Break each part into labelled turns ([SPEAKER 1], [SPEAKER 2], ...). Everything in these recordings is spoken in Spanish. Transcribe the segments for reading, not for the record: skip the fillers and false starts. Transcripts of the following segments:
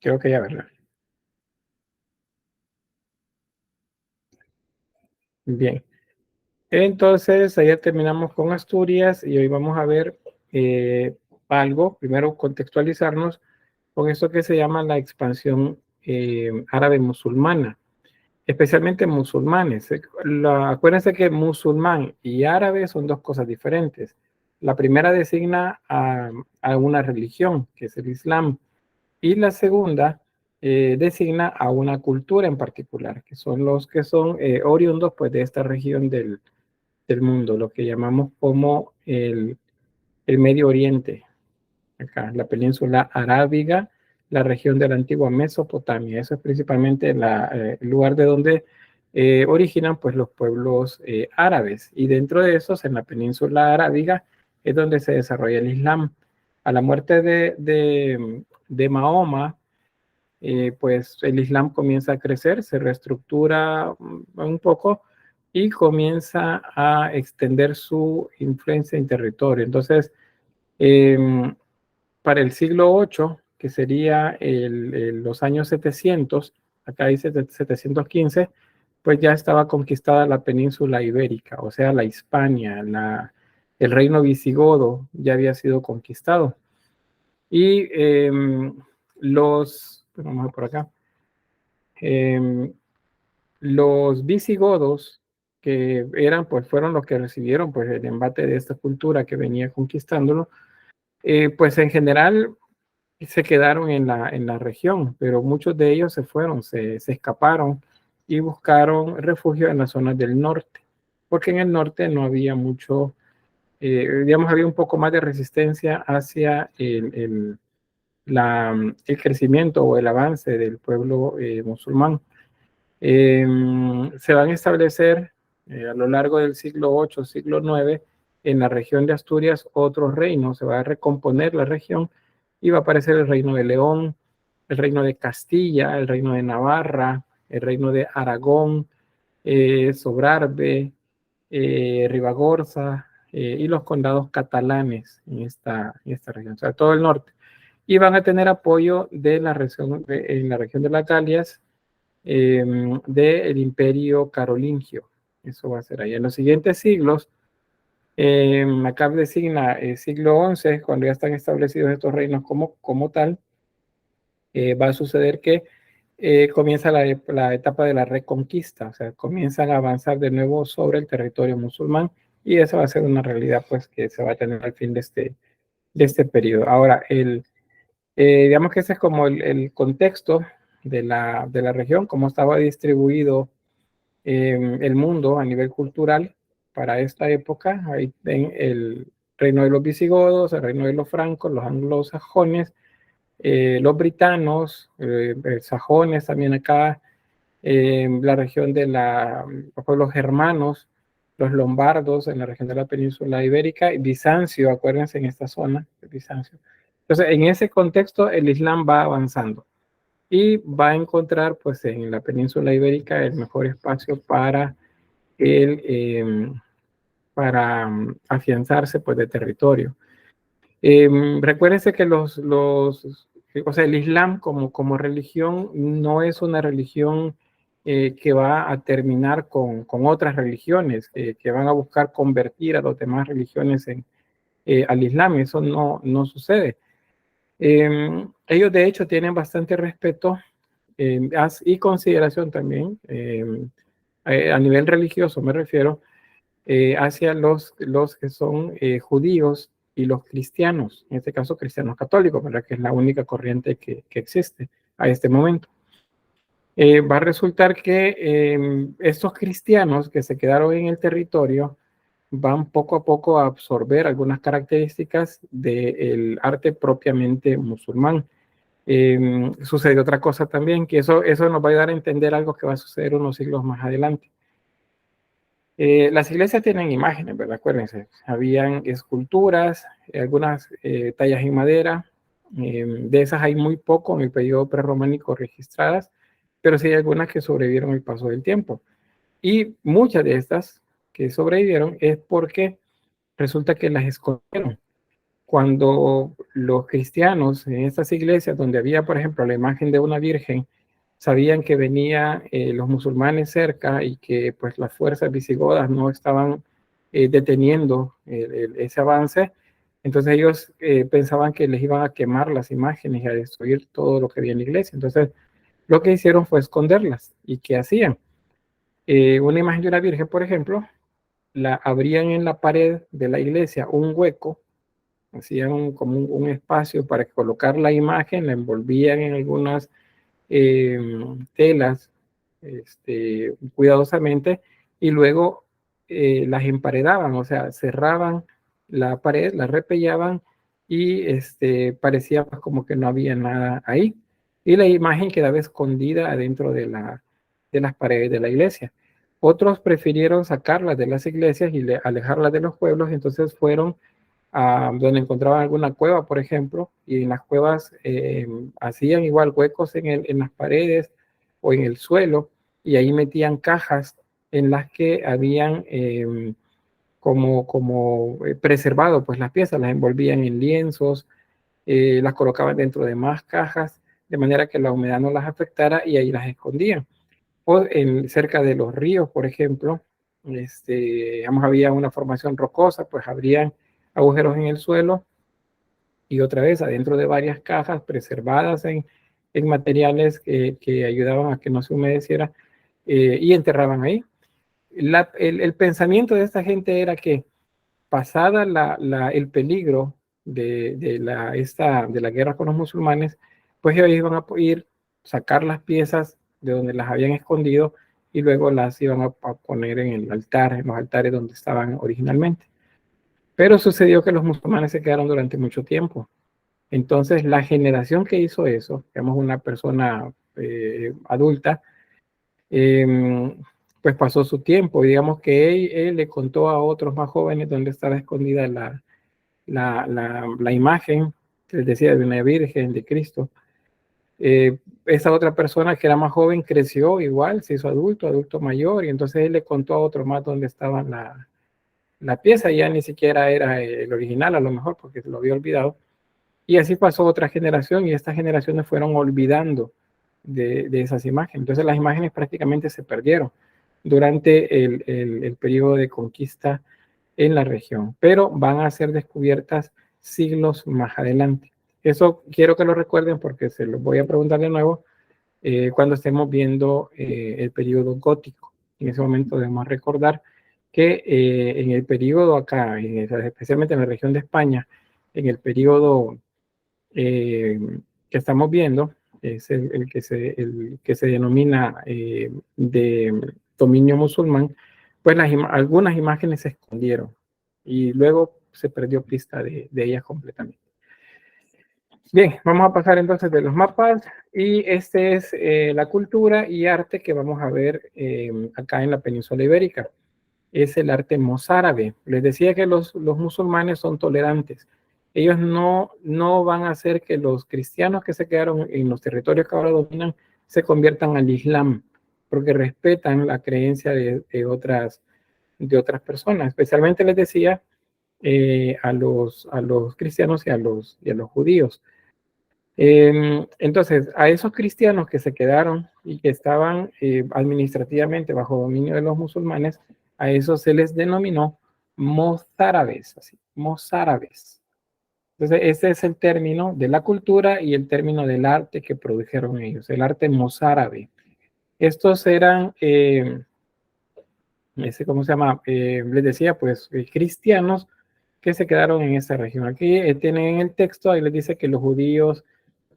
[SPEAKER 1] Creo que ya, ¿verdad? Bien. Entonces, ayer terminamos con Asturias y hoy vamos a ver algo, primero contextualizarnos con esto que se llama la expansión árabe musulmana, especialmente musulmanes. Acuérdense que musulmán y árabe son dos cosas diferentes. La primera designa a una religión, que es el Islam, y la segunda designa a una cultura en particular, que son los que son oriundos pues, de esta región del mundo, lo que llamamos como el Medio Oriente, acá, la península arábiga, la región de la antigua Mesopotamia. Eso es principalmente el lugar de donde originan pues, los pueblos árabes. Y dentro de esos, en la península arábiga, es donde se desarrolla el Islam. A la muerte de Mahoma, pues el Islam comienza a crecer, se reestructura un poco y comienza a extender su influencia en territorio. Entonces, eh, para el siglo VIII, que sería los años 700, acá dice 715, pues ya estaba conquistada la península ibérica, o sea, la Hispania, el reino visigodo ya había sido conquistado. Y vamos a ver por acá, eh, los visigodos, que eran, pues fueron los que recibieron pues, el embate de esta cultura que venía conquistándolo, pues en general se quedaron en la región, pero muchos de ellos se fueron, se escaparon y buscaron refugio en las zonas del norte, porque en el norte no había mucho, digamos, había un poco más de resistencia hacia el crecimiento o el avance del pueblo musulmán. Se van a establecer a lo largo del siglo VIII, siglo IX, en la región de Asturias otros reinos, se va a recomponer la región y va a aparecer el reino de León, el reino de Castilla, el reino de Navarra, el reino de Aragón, Sobrarbe, Ribagorza y los condados catalanes en esta región, o sea, todo el norte. Y van a tener apoyo de la región, en la región de las Galias, del imperio carolingio. Eso va a ser ahí. En los siguientes siglos, acá designa el siglo XI, cuando ya están establecidos estos reinos como tal, va a suceder que comienza la etapa de la reconquista, o sea, comienzan a avanzar de nuevo sobre el territorio musulmán y esa va a ser una realidad pues que se va a tener al fin de este periodo. Ahora, digamos que ese es como el contexto de la región, cómo estaba distribuido el mundo a nivel cultural para esta época. Ahí ven el reino de los visigodos, el reino de los francos, los anglosajones, los britanos, sajones también acá, la región de los pueblos germanos, los lombardos en la región de la península ibérica, y Bizancio, acuérdense en esta zona de Bizancio. Entonces, en ese contexto, el Islam va avanzando y va a encontrar pues en la península ibérica el mejor espacio el, para afianzarse pues de territorio. Recuérdense que o sea, el Islam como religión no es una religión que va a terminar con otras religiones que van a buscar convertir a las demás religiones al Islam. Eso no sucede. Ellos de hecho tienen bastante respeto y consideración también a nivel religioso, me refiero, hacia los que son judíos y los cristianos, en este caso cristianos católicos, ¿verdad? Que es la única corriente que existe a este momento. Va a resultar que estos cristianos que se quedaron en el territorio van poco a poco a absorber algunas características del arte propiamente musulmán. Sucede otra cosa también, que eso nos va a ayudar a entender algo que va a suceder unos siglos más adelante. Las iglesias tienen imágenes, ¿verdad? Acuérdense, habían esculturas, algunas tallas en madera, de esas hay muy poco en el periodo prerrománico registradas, pero sí hay algunas que sobrevivieron el paso del tiempo. Y muchas de estas que sobrevivieron es porque resulta que las escondieron. cuando los cristianos en estas iglesias donde había, por ejemplo, la imagen de una virgen, sabían que venían los musulmanes cerca y que pues las fuerzas visigodas no estaban deteniendo ese avance, entonces ellos pensaban que les iban a quemar las imágenes y a destruir todo lo que había en la iglesia. Entonces lo que hicieron fue esconderlas. ¿Y qué hacían? Una imagen de una virgen, por ejemplo, la abrían en la pared de la iglesia un hueco, hacían como un espacio para colocar la imagen, la envolvían en algunas telas cuidadosamente y luego las emparedaban, o sea, cerraban la pared, la repellaban y parecía pues, como que no había nada ahí. Y la imagen quedaba escondida adentro de las paredes de la iglesia. Otros prefirieron sacarlas de las iglesias y alejarlas de los pueblos, entonces fueron donde encontraban alguna cueva, por ejemplo, y en las cuevas hacían igual huecos en las paredes o en el suelo, y ahí metían cajas en las que habían preservado pues las piezas, las envolvían en lienzos, las colocaban dentro de más cajas, de manera que la humedad no las afectara y ahí las escondían. O cerca de los ríos, por ejemplo, había una formación rocosa, pues habrían agujeros en el suelo y otra vez adentro de varias cajas preservadas en materiales que ayudaban a que no se humedeciera y enterraban ahí. El pensamiento de esta gente era que pasada el peligro de la guerra con los musulmanes, pues ellos iban a ir sacar las piezas de donde las habían escondido y luego las iban a poner en el altar, en los altares donde estaban originalmente. Pero sucedió que los musulmanes se quedaron durante mucho tiempo. Entonces, la generación que hizo eso, digamos una persona adulta, pues pasó su tiempo. Y digamos que él le contó a otros más jóvenes dónde estaba escondida la imagen, que les decía, de una virgen, de Cristo. Esa otra persona que era más joven creció igual, se hizo adulto mayor, y entonces él le contó a otro más dónde estaba la pieza, ya ni siquiera era el original a lo mejor, porque se lo había olvidado. Y así pasó otra generación y estas generaciones fueron olvidando de esas imágenes. Entonces las imágenes prácticamente se perdieron durante el periodo de conquista en la región, pero van a ser descubiertas siglos más adelante. Eso quiero que lo recuerden porque se los voy a preguntar de nuevo cuando estemos viendo el periodo gótico. En ese momento debemos recordar que en el periodo acá, especialmente en la región de España, en el periodo que estamos viendo, es el que se denomina de dominio musulmán, pues algunas imágenes se escondieron y luego se perdió pista de ellas completamente. Bien, vamos a pasar entonces de los mapas y este es la cultura y arte que vamos a ver acá en la península ibérica. Es el arte mozárabe. Les decía que los musulmanes son tolerantes. Ellos no van a hacer que los cristianos que se quedaron en los territorios que ahora dominan se conviertan al Islam, porque respetan la creencia de otras personas. Especialmente les decía a los cristianos y a los judíos. Entonces, a esos cristianos que se quedaron y que estaban administrativamente bajo dominio de los musulmanes, a eso se les denominó mozárabes, así, mozárabes. Entonces, ese es el término de la cultura y el término del arte que produjeron ellos, el arte mozárabe. Estos eran, ¿cómo se llama? Les decía, pues, cristianos que se quedaron en esa región. Aquí tienen el texto, ahí les dice que los judíos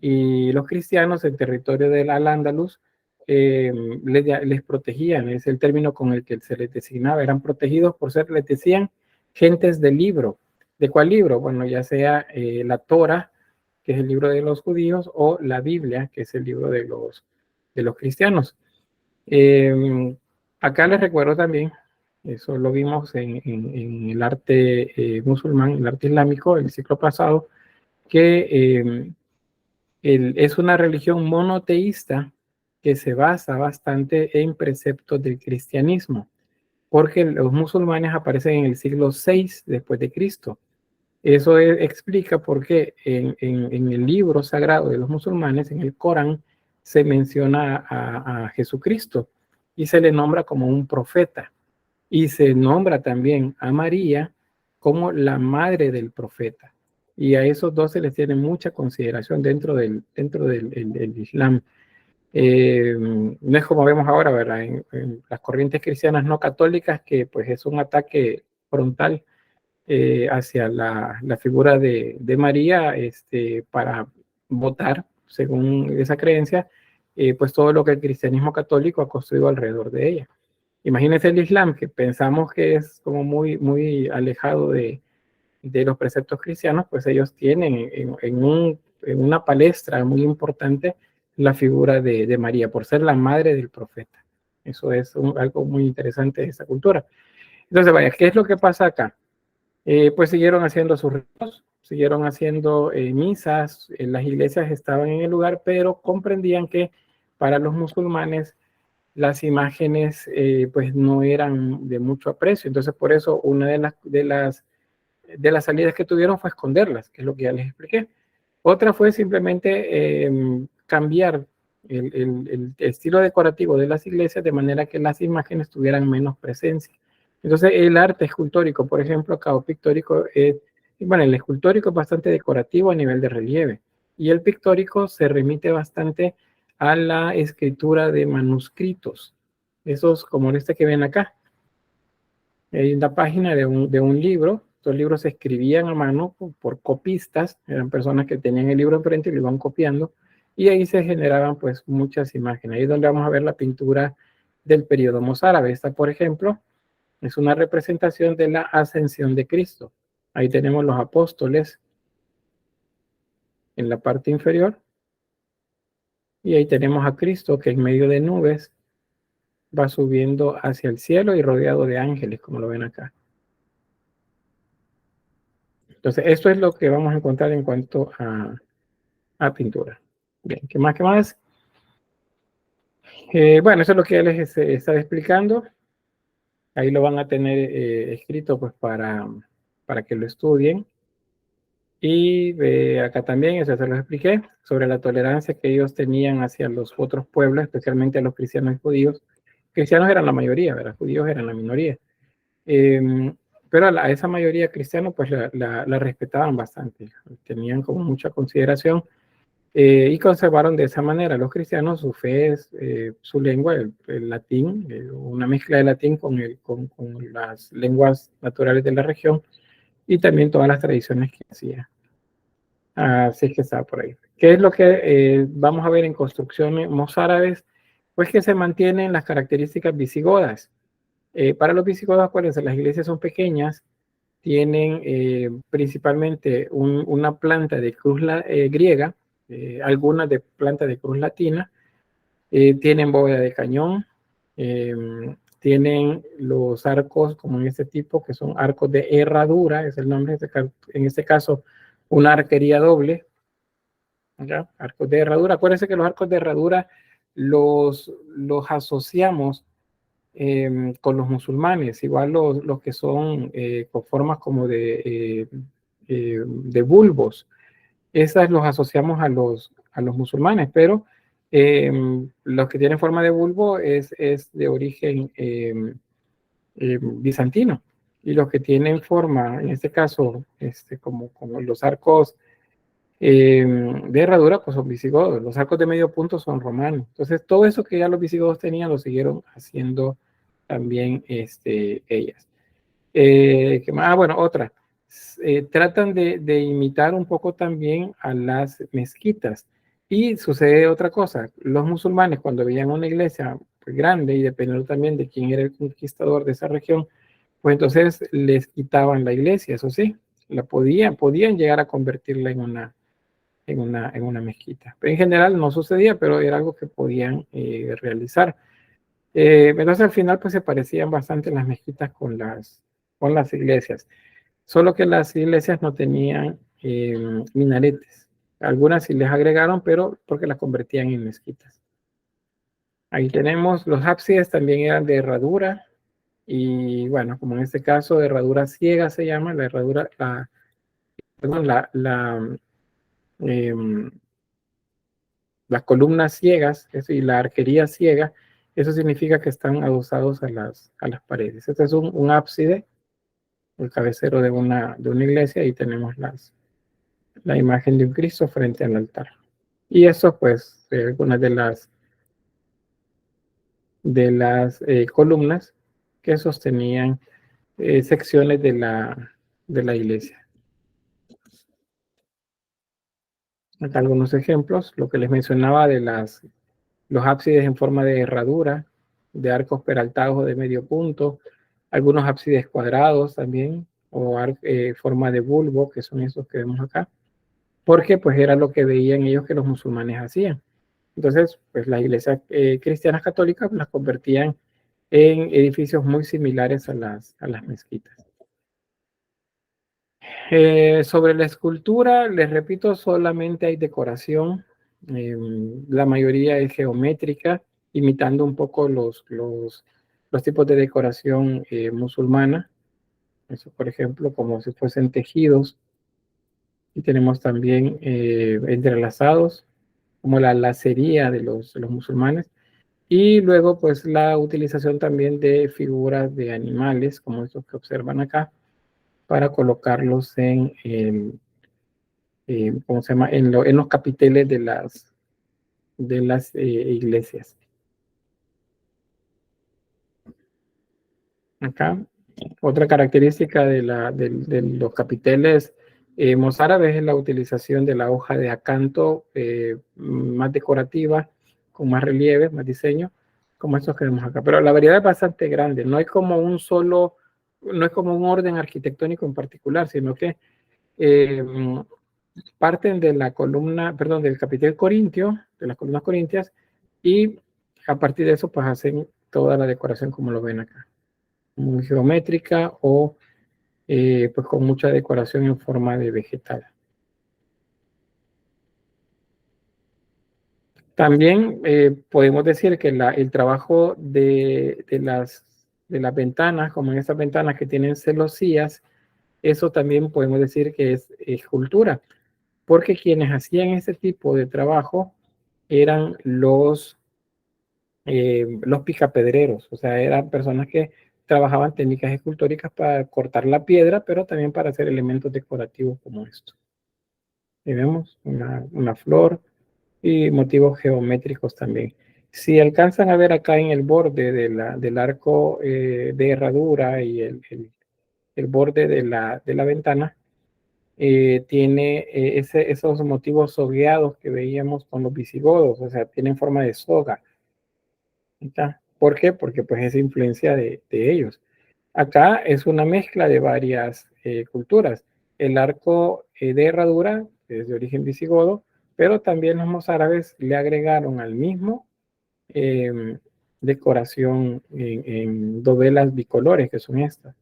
[SPEAKER 1] y los cristianos en territorio del Al-Ándalus les protegían, es el término con el que se les designaba, eran protegidos por ser, les decían, gentes del libro. ¿De cuál libro? Bueno, ya sea la Torah, que es el libro de los judíos, o la Biblia, que es el libro de los cristianos. Acá les recuerdo también, eso lo vimos en el arte musulmán, el arte islámico, el ciclo pasado, que es una religión monoteísta que se basa bastante en preceptos del cristianismo, porque los musulmanes aparecen en el siglo VI después de Cristo. Eso explica por qué en el libro sagrado de los musulmanes, en el Corán, se menciona a Jesucristo y se le nombra como un profeta. Y se nombra también a María como la madre del profeta. Y a esos dos se les tiene mucha consideración dentro del Islam. No es como vemos ahora, ¿verdad? En las corrientes cristianas no católicas, que pues es un ataque frontal hacia la figura de María, para votar, según esa creencia, pues todo lo que el cristianismo católico ha construido alrededor de ella. Imagínense el Islam, que pensamos que es como muy alejado de los preceptos cristianos, pues ellos tienen en una palestra muy importante la figura de María, por ser la madre del profeta. Eso es algo muy interesante de esa cultura. Entonces, vaya, ¿qué es lo que pasa acá? Pues siguieron haciendo sus ritos, siguieron haciendo misas, las iglesias estaban en el lugar, pero comprendían que para los musulmanes las imágenes pues no eran de mucho aprecio. Entonces, por eso una de las salidas que tuvieron fue esconderlas, que es lo que ya les expliqué. Otra fue simplemente cambiar el estilo decorativo de las iglesias de manera que las imágenes tuvieran menos presencia. Entonces, el arte escultórico, por ejemplo, acá, o pictórico, bueno, el escultórico es bastante decorativo a nivel de relieve, y el pictórico se remite bastante a la escritura de manuscritos, esos como este que ven acá. Hay una página de un libro. Estos libros se escribían a mano por copistas, eran personas que tenían el libro enfrente y lo iban copiando, y ahí se generaban pues muchas imágenes. Ahí es donde vamos a ver la pintura del periodo mozárabe. Esta, por ejemplo, es una representación de la ascensión de Cristo. Ahí tenemos los apóstoles en la parte inferior, y ahí tenemos a Cristo que en medio de nubes va subiendo hacia el cielo y rodeado de ángeles, como lo ven acá. Entonces, esto es lo que vamos a encontrar en cuanto a pintura. Bien, ¿qué más? ¿Qué más? Bueno, eso es lo que ya les estaba explicando. Ahí lo van a tener escrito pues para que lo estudien. Y acá también, eso se los expliqué, sobre la tolerancia que ellos tenían hacia los otros pueblos, especialmente a los cristianos y judíos. Cristianos eran la mayoría, ¿verdad? Judíos eran la minoría. Pero a esa mayoría cristiana pues la respetaban bastante, tenían como mucha consideración, y conservaron de esa manera los cristianos su fe, su lengua, el latín, una mezcla de latín con las lenguas naturales de la región, y también todas las tradiciones que hacía. Así que está por ahí. ¿Qué es lo que vamos a ver en construcciones mozárabes? Pues que se mantienen las características visigodas. Para los visigodos, acuérdense, las iglesias son pequeñas, tienen principalmente una planta de cruz griega, algunas de planta de cruz latina, tienen bóveda de cañón, tienen los arcos como en este tipo, que son arcos de herradura, es el nombre, en este caso, una arquería doble, ¿ya? Arcos de herradura. Acuérdense que los arcos de herradura los asociamos con los musulmanes, igual los que son con formas como de bulbos, esas los asociamos a los musulmanes, pero los que tienen forma de bulbo es de origen bizantino, y los que tienen forma, en este caso, como los arcos de herradura, pues son visigodos. Los arcos de medio punto son romanos. Entonces, todo eso que ya los visigodos tenían, lo siguieron haciendo también ellas. ¿Qué más? Bueno, otra. Tratan de imitar un poco también a las mezquitas. Y sucede otra cosa. Los musulmanes, cuando veían una iglesia pues, grande, y dependiendo también de quién era el conquistador de esa región, pues entonces les quitaban la iglesia, eso sí, podían llegar a convertirla en una mezquita. Pero en general no sucedía, pero era algo que podían realizar. Entonces al final pues se parecían bastante las mezquitas con las iglesias, solo que las iglesias no tenían minaretes. Algunas sí les agregaron, pero porque las convertían en mezquitas. Ahí tenemos, los ábsides también eran de herradura, y bueno, como en este caso, de herradura ciega se llama, la herradura, perdón, las columnas ciegas y la arquería ciega, eso significa que están adosados a las paredes. Este es un ábside, el cabecero de una iglesia, y tenemos la imagen de un Cristo frente al altar. Y eso, pues, algunas de las columnas que sostenían secciones de la iglesia. Acá algunos ejemplos, lo que les mencionaba de los ábsides en forma de herradura, de arcos peraltados o de medio punto, algunos ábsides cuadrados también, o forma de bulbo, que son esos que vemos acá, porque pues era lo que veían ellos que los musulmanes hacían. Entonces, pues las iglesias cristianas católicas las convertían en edificios muy similares a las mezquitas. Sobre la escultura, les repito, solamente hay decoración. La mayoría es geométrica, imitando un poco los tipos de decoración musulmana. Eso, por ejemplo, como si fuesen tejidos. Y tenemos también entrelazados, como la lacería de los musulmanes. Y luego, pues, la utilización también de figuras de animales, como estos que observan acá, para colocarlos ¿cómo se llama? En los capiteles de las iglesias. Acá, otra característica de los capiteles mozárabes es la utilización de la hoja de acanto más decorativa, con más relieve, más diseño, como estos que vemos acá. Pero la variedad es bastante grande, no no es como un orden arquitectónico en particular, sino que eh, parten de la columna, perdón, del capitel corintio, de las columnas corintias, y a partir de eso pues hacen toda la decoración como lo ven acá, muy geométrica o pues con mucha decoración en forma de vegetal. También podemos decir que el trabajo de las ventanas, como en estas ventanas que tienen celosías, eso también podemos decir que es escultura, porque quienes hacían ese tipo de trabajo eran los picapedreros, o sea, eran personas que trabajaban técnicas escultóricas para cortar la piedra, pero también para hacer elementos decorativos como esto. Y vemos una flor y motivos geométricos también. Si alcanzan a ver acá en el borde del arco de herradura y el borde de la ventana, tiene esos motivos sogueados que veíamos con los visigodos, o sea, tienen forma de soga. ¿Está? ¿Por qué? Porque pues es influencia de ellos. Acá es una mezcla de varias culturas. El arco de herradura es de origen visigodo, pero también los mozárabes le agregaron al mismo eh, decoración en dovelas bicolores, que son estas,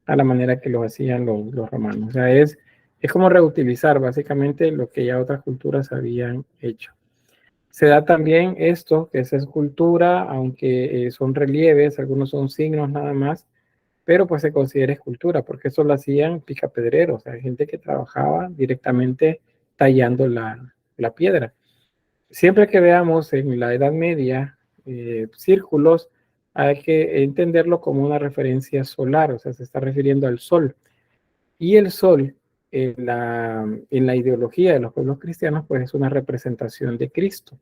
[SPEAKER 1] a la manera que lo hacían los romanos. O sea, es como reutilizar básicamente lo que ya otras culturas habían hecho. Se da también esto, que es escultura, aunque son relieves, algunos son signos nada más, pero pues se considera escultura, porque eso lo hacían picapedreros, o sea, gente que trabajaba directamente tallando la piedra. Siempre que veamos en la Edad Media círculos, hay que entenderlo como una referencia solar, o sea, se está refiriendo al sol. Y el sol, en la ideología de los pueblos cristianos, pues es una representación de Cristo.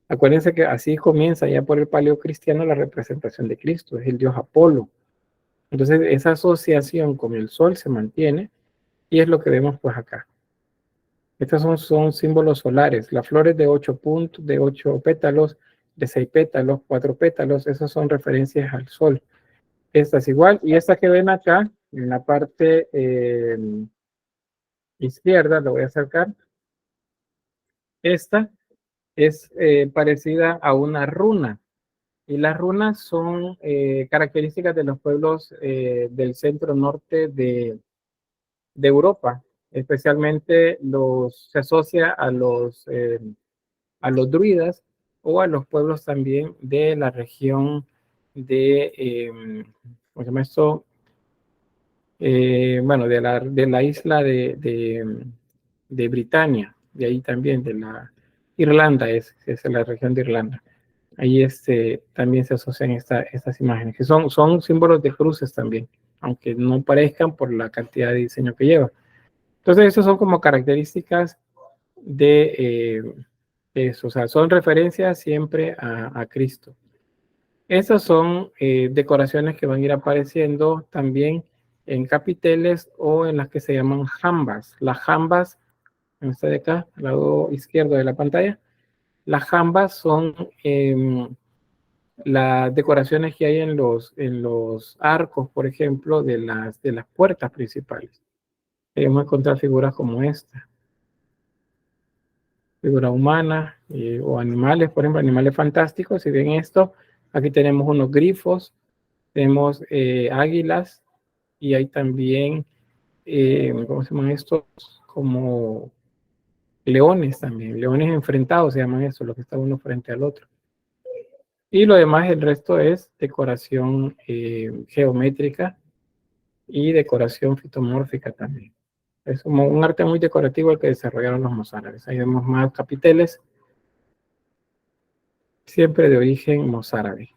[SPEAKER 1] Acuérdense que así comienza ya por el paleocristiano la representación de Cristo, es el dios Apolo. Entonces esa asociación con el sol se mantiene y es lo que vemos pues acá. Estos son símbolos solares. Las flores de 8 puntos, de 8 pétalos, de 6 pétalos, 4 pétalos, esas son referencias al sol. Esta es igual. Y esta que ven acá, en la parte izquierda, lo voy a acercar. Esta es parecida a una runa. Y las runas son características de los pueblos del centro norte de Europa. Especialmente se asocia a los druidas o a los pueblos también de la región de, ¿cómo se llama esto? bueno, de la isla de Britania, de ahí también, de la Irlanda, es la región de Irlanda. Ahí también se asocian estas imágenes, que son símbolos de cruces también, aunque no parezcan por la cantidad de diseño que lleva. Entonces, esas son como características de eso, o sea, son referencias siempre a Cristo. Esas son decoraciones que van a ir apareciendo también en capiteles o en las que se llaman jambas. Las jambas, en esta de acá, al lado izquierdo de la pantalla, las jambas son las decoraciones que hay en los arcos, por ejemplo, de las puertas principales. Vamos a encontrar figuras como esta, figuras humanas o animales, por ejemplo, animales fantásticos. Si ven esto, aquí tenemos unos grifos, tenemos águilas y hay también, ¿cómo se llaman estos? Como leones también, leones enfrentados se llaman eso, lo que está uno frente al otro. Y lo demás, el resto es decoración geométrica y decoración fitomórfica también. Es como un arte muy decorativo el que desarrollaron los mozárabes. Ahí vemos más capiteles, siempre de origen mozárabe.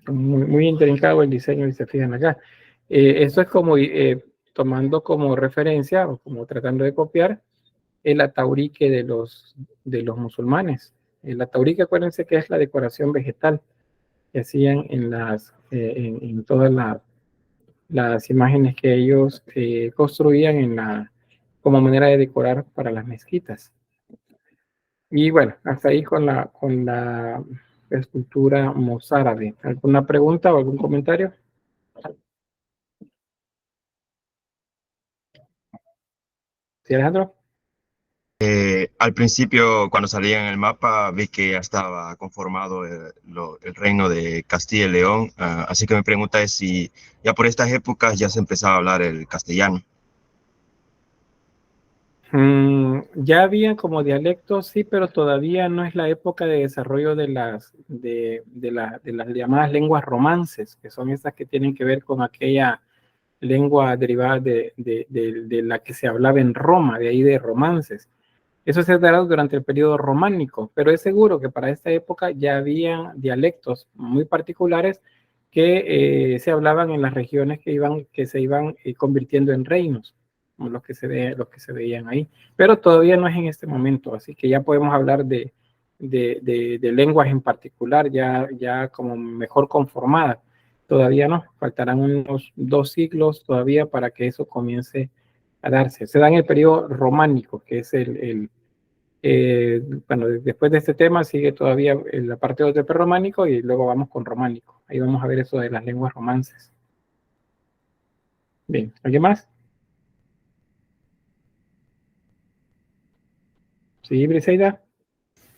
[SPEAKER 1] Muy intrincado el diseño, y se fijan acá. Esto es como tomando como referencia o como tratando de copiar el ataurique de los musulmanes. El ataurique, acuérdense que es la decoración vegetal que hacían en todas las imágenes que ellos construían como manera de decorar para las mezquitas. Y bueno, hasta ahí con la escultura mozárabe. ¿Alguna pregunta o algún comentario? ¿Sí, Alejandro?
[SPEAKER 2] Al principio, cuando salía en el mapa, vi que ya estaba conformado el reino de Castilla y León, así que mi pregunta es si ya por estas épocas ya se empezaba a hablar el castellano.
[SPEAKER 1] Ya había como dialectos, sí, pero todavía no es la época de desarrollo de las llamadas lenguas romances, que son estas que tienen que ver con aquella lengua derivada de la que se hablaba en Roma, de ahí de romances. Eso se ha dado durante el periodo románico, pero es seguro que para esta época ya había dialectos muy particulares que se hablaban en las regiones que se iban convirtiendo en reinos, como los que se veían ahí. Pero todavía no es en este momento, así que ya podemos hablar de lenguas en particular, ya como mejor conformadas. Todavía no, faltarán unos 2 siglos todavía para que eso comience a darse. Se da en el periodo románico, que es bueno, después de este tema sigue todavía la parte de prerrománico y luego vamos con románico. Ahí vamos a ver eso de las lenguas romances. Bien, ¿alguien más? Sí, Briseida.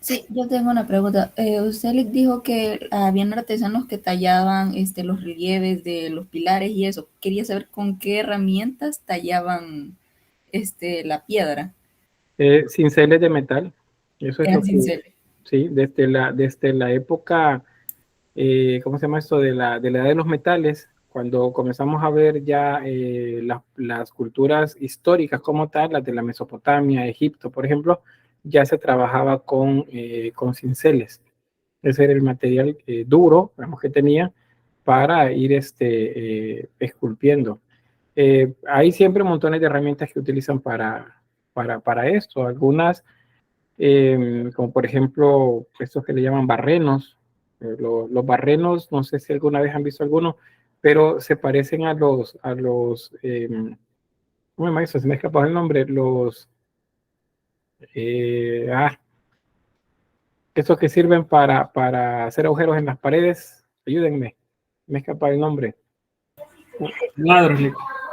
[SPEAKER 3] Sí, yo tengo una pregunta. Usted les dijo que habían artesanos que tallaban los relieves de los pilares y eso. Quería saber con qué herramientas tallaban la piedra.
[SPEAKER 1] Cinceles de metal. Eso es
[SPEAKER 3] Eran
[SPEAKER 1] lo que,
[SPEAKER 3] cinceles.
[SPEAKER 1] sí, desde la época, ¿cómo se llama esto? De la edad de los metales, cuando comenzamos a ver ya las culturas históricas como tal, las de la Mesopotamia, Egipto, por ejemplo, ya se trabajaba con cinceles. Ese era el material duro, digamos, que tenía para ir esculpiendo. Hay siempre montones de herramientas que utilizan para esto. Algunas, como por ejemplo, estos que le llaman barrenos. Los barrenos, no sé si alguna vez han visto alguno, pero se parecen ¿cómo se llama eso? Se me ha escapado el nombre. Eh, ah, Estos que sirven para hacer agujeros en las paredes. Ayúdenme, me escapa el nombre.
[SPEAKER 4] Ladros.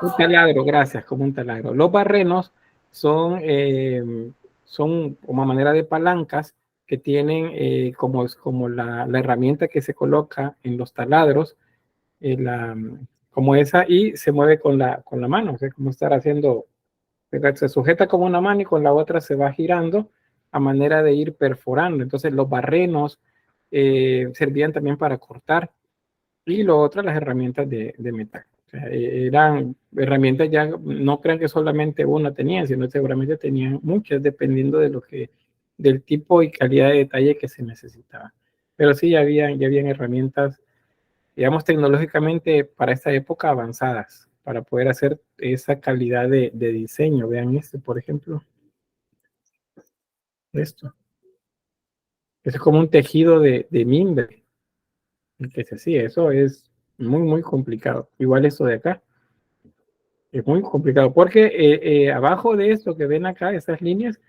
[SPEAKER 1] Un taladro, gracias, como un taladro. Los barrenos son una manera de palancas que tienen como la herramienta que se coloca en los taladros, eh, la, como esa, y se mueve con la mano, o sea, como estar haciendo, se sujeta con una mano y con la otra se va girando a manera de ir perforando. Entonces los barrenos servían también para cortar, y lo otro, las herramientas de metal. O sea, eran herramientas, ya no crean que solamente una tenían, sino seguramente tenían muchas, dependiendo de del tipo y calidad de detalle que se necesitaba. Pero sí, ya habían herramientas, digamos, tecnológicamente para esta época avanzadas, para poder hacer esa calidad de diseño. Vean este, por ejemplo. Esto. Es como un tejido de mimbre. Que se hacía. Eso es muy, muy complicado. Igual esto de acá. Es muy complicado. Porque abajo de esto que ven acá, esas líneas,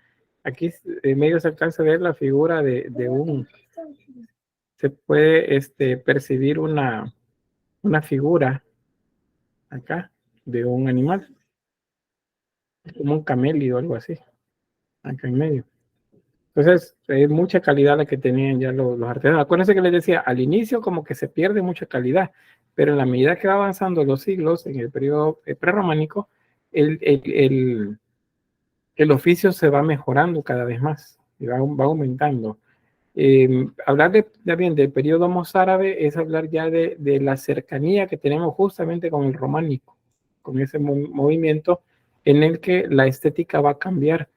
[SPEAKER 1] aquí en medio se alcanza a ver la figura de un... Se puede percibir una figura acá de un animal. Como un camélido o algo así. Acá en medio. Entonces, es mucha calidad la que tenían ya los artesanos. Acuérdense que les decía, al inicio como que se pierde mucha calidad, pero en la medida que va avanzando los siglos, en el periodo prerrománico, el oficio se va mejorando cada vez más, y va aumentando. Hablar también del periodo mozárabe es hablar ya de la cercanía que tenemos justamente con el románico, con ese movimiento en el que la estética va a cambiar,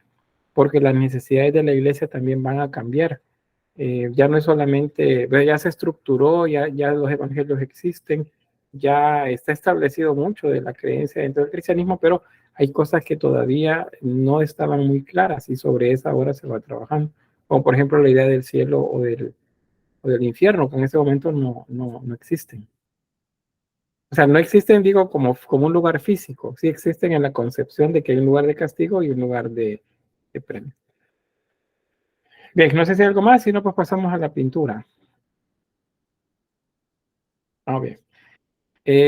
[SPEAKER 1] porque las necesidades de la iglesia también van a cambiar. Ya no es solamente, ya se estructuró, ya los evangelios existen, ya está establecido mucho de la creencia dentro del cristianismo, pero hay cosas que todavía no estaban muy claras y sobre esa ahora se va trabajando, como por ejemplo la idea del cielo o del infierno, que en ese momento no existen. O sea, no existen, digo, como un lugar físico, sí existen en la concepción de que hay un lugar de castigo y un lugar de premio. Bien, no sé si hay algo más, si no, pues pasamos a la pintura. Bien.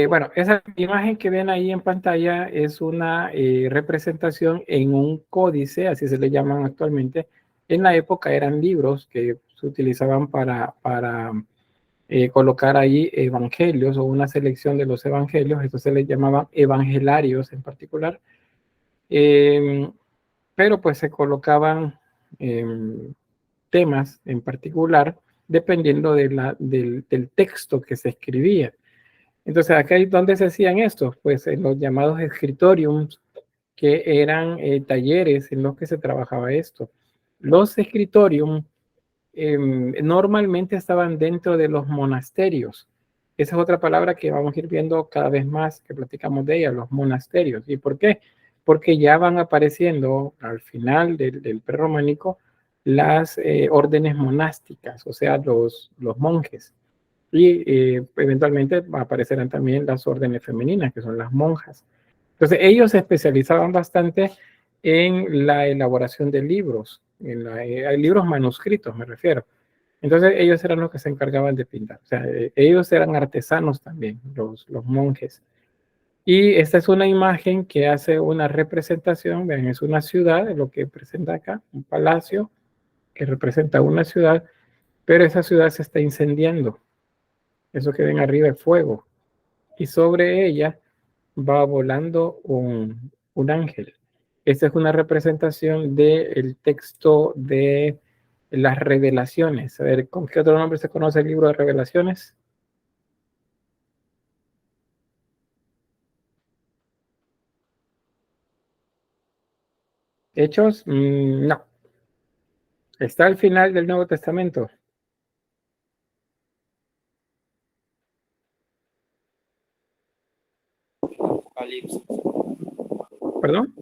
[SPEAKER 1] Bueno, esa imagen que ven ahí en pantalla es una representación en un códice, así se le llaman actualmente. En la época eran libros que se utilizaban para colocar ahí evangelios o una selección de los evangelios. Esto se les llamaban evangelarios en particular. Pero pues se colocaban temas en particular dependiendo del texto que se escribía. Entonces, acá es donde se hacían estos, pues en los llamados escritoriums, que eran talleres en los que se trabajaba esto. Los escritorium normalmente estaban dentro de los monasterios. Esa es otra palabra que vamos a ir viendo cada vez más que platicamos de ella, los monasterios. ¿Y por qué? Porque ya van apareciendo al final del prerrománico las órdenes monásticas, o sea, los monjes. Y eventualmente aparecerán también las órdenes femeninas, que son las monjas. Entonces, ellos se especializaban bastante en la elaboración de libros, libros manuscritos, me refiero. Entonces, ellos eran los que se encargaban de pintar. O sea, ellos eran artesanos también, los monjes. Y esta es una imagen que hace una representación, vean, es una ciudad, es lo que presenta acá, un palacio que representa una ciudad, pero esa ciudad se está incendiando. Eso que ven arriba es fuego. Y sobre ella va volando un ángel. Esta es una representación del texto de las Revelaciones. A ver, ¿con qué otro nombre se conoce el libro de Revelaciones? ¿Hechos? No. Está al final del Nuevo Testamento.
[SPEAKER 5] Apocalipsis.
[SPEAKER 1] ¿Perdón?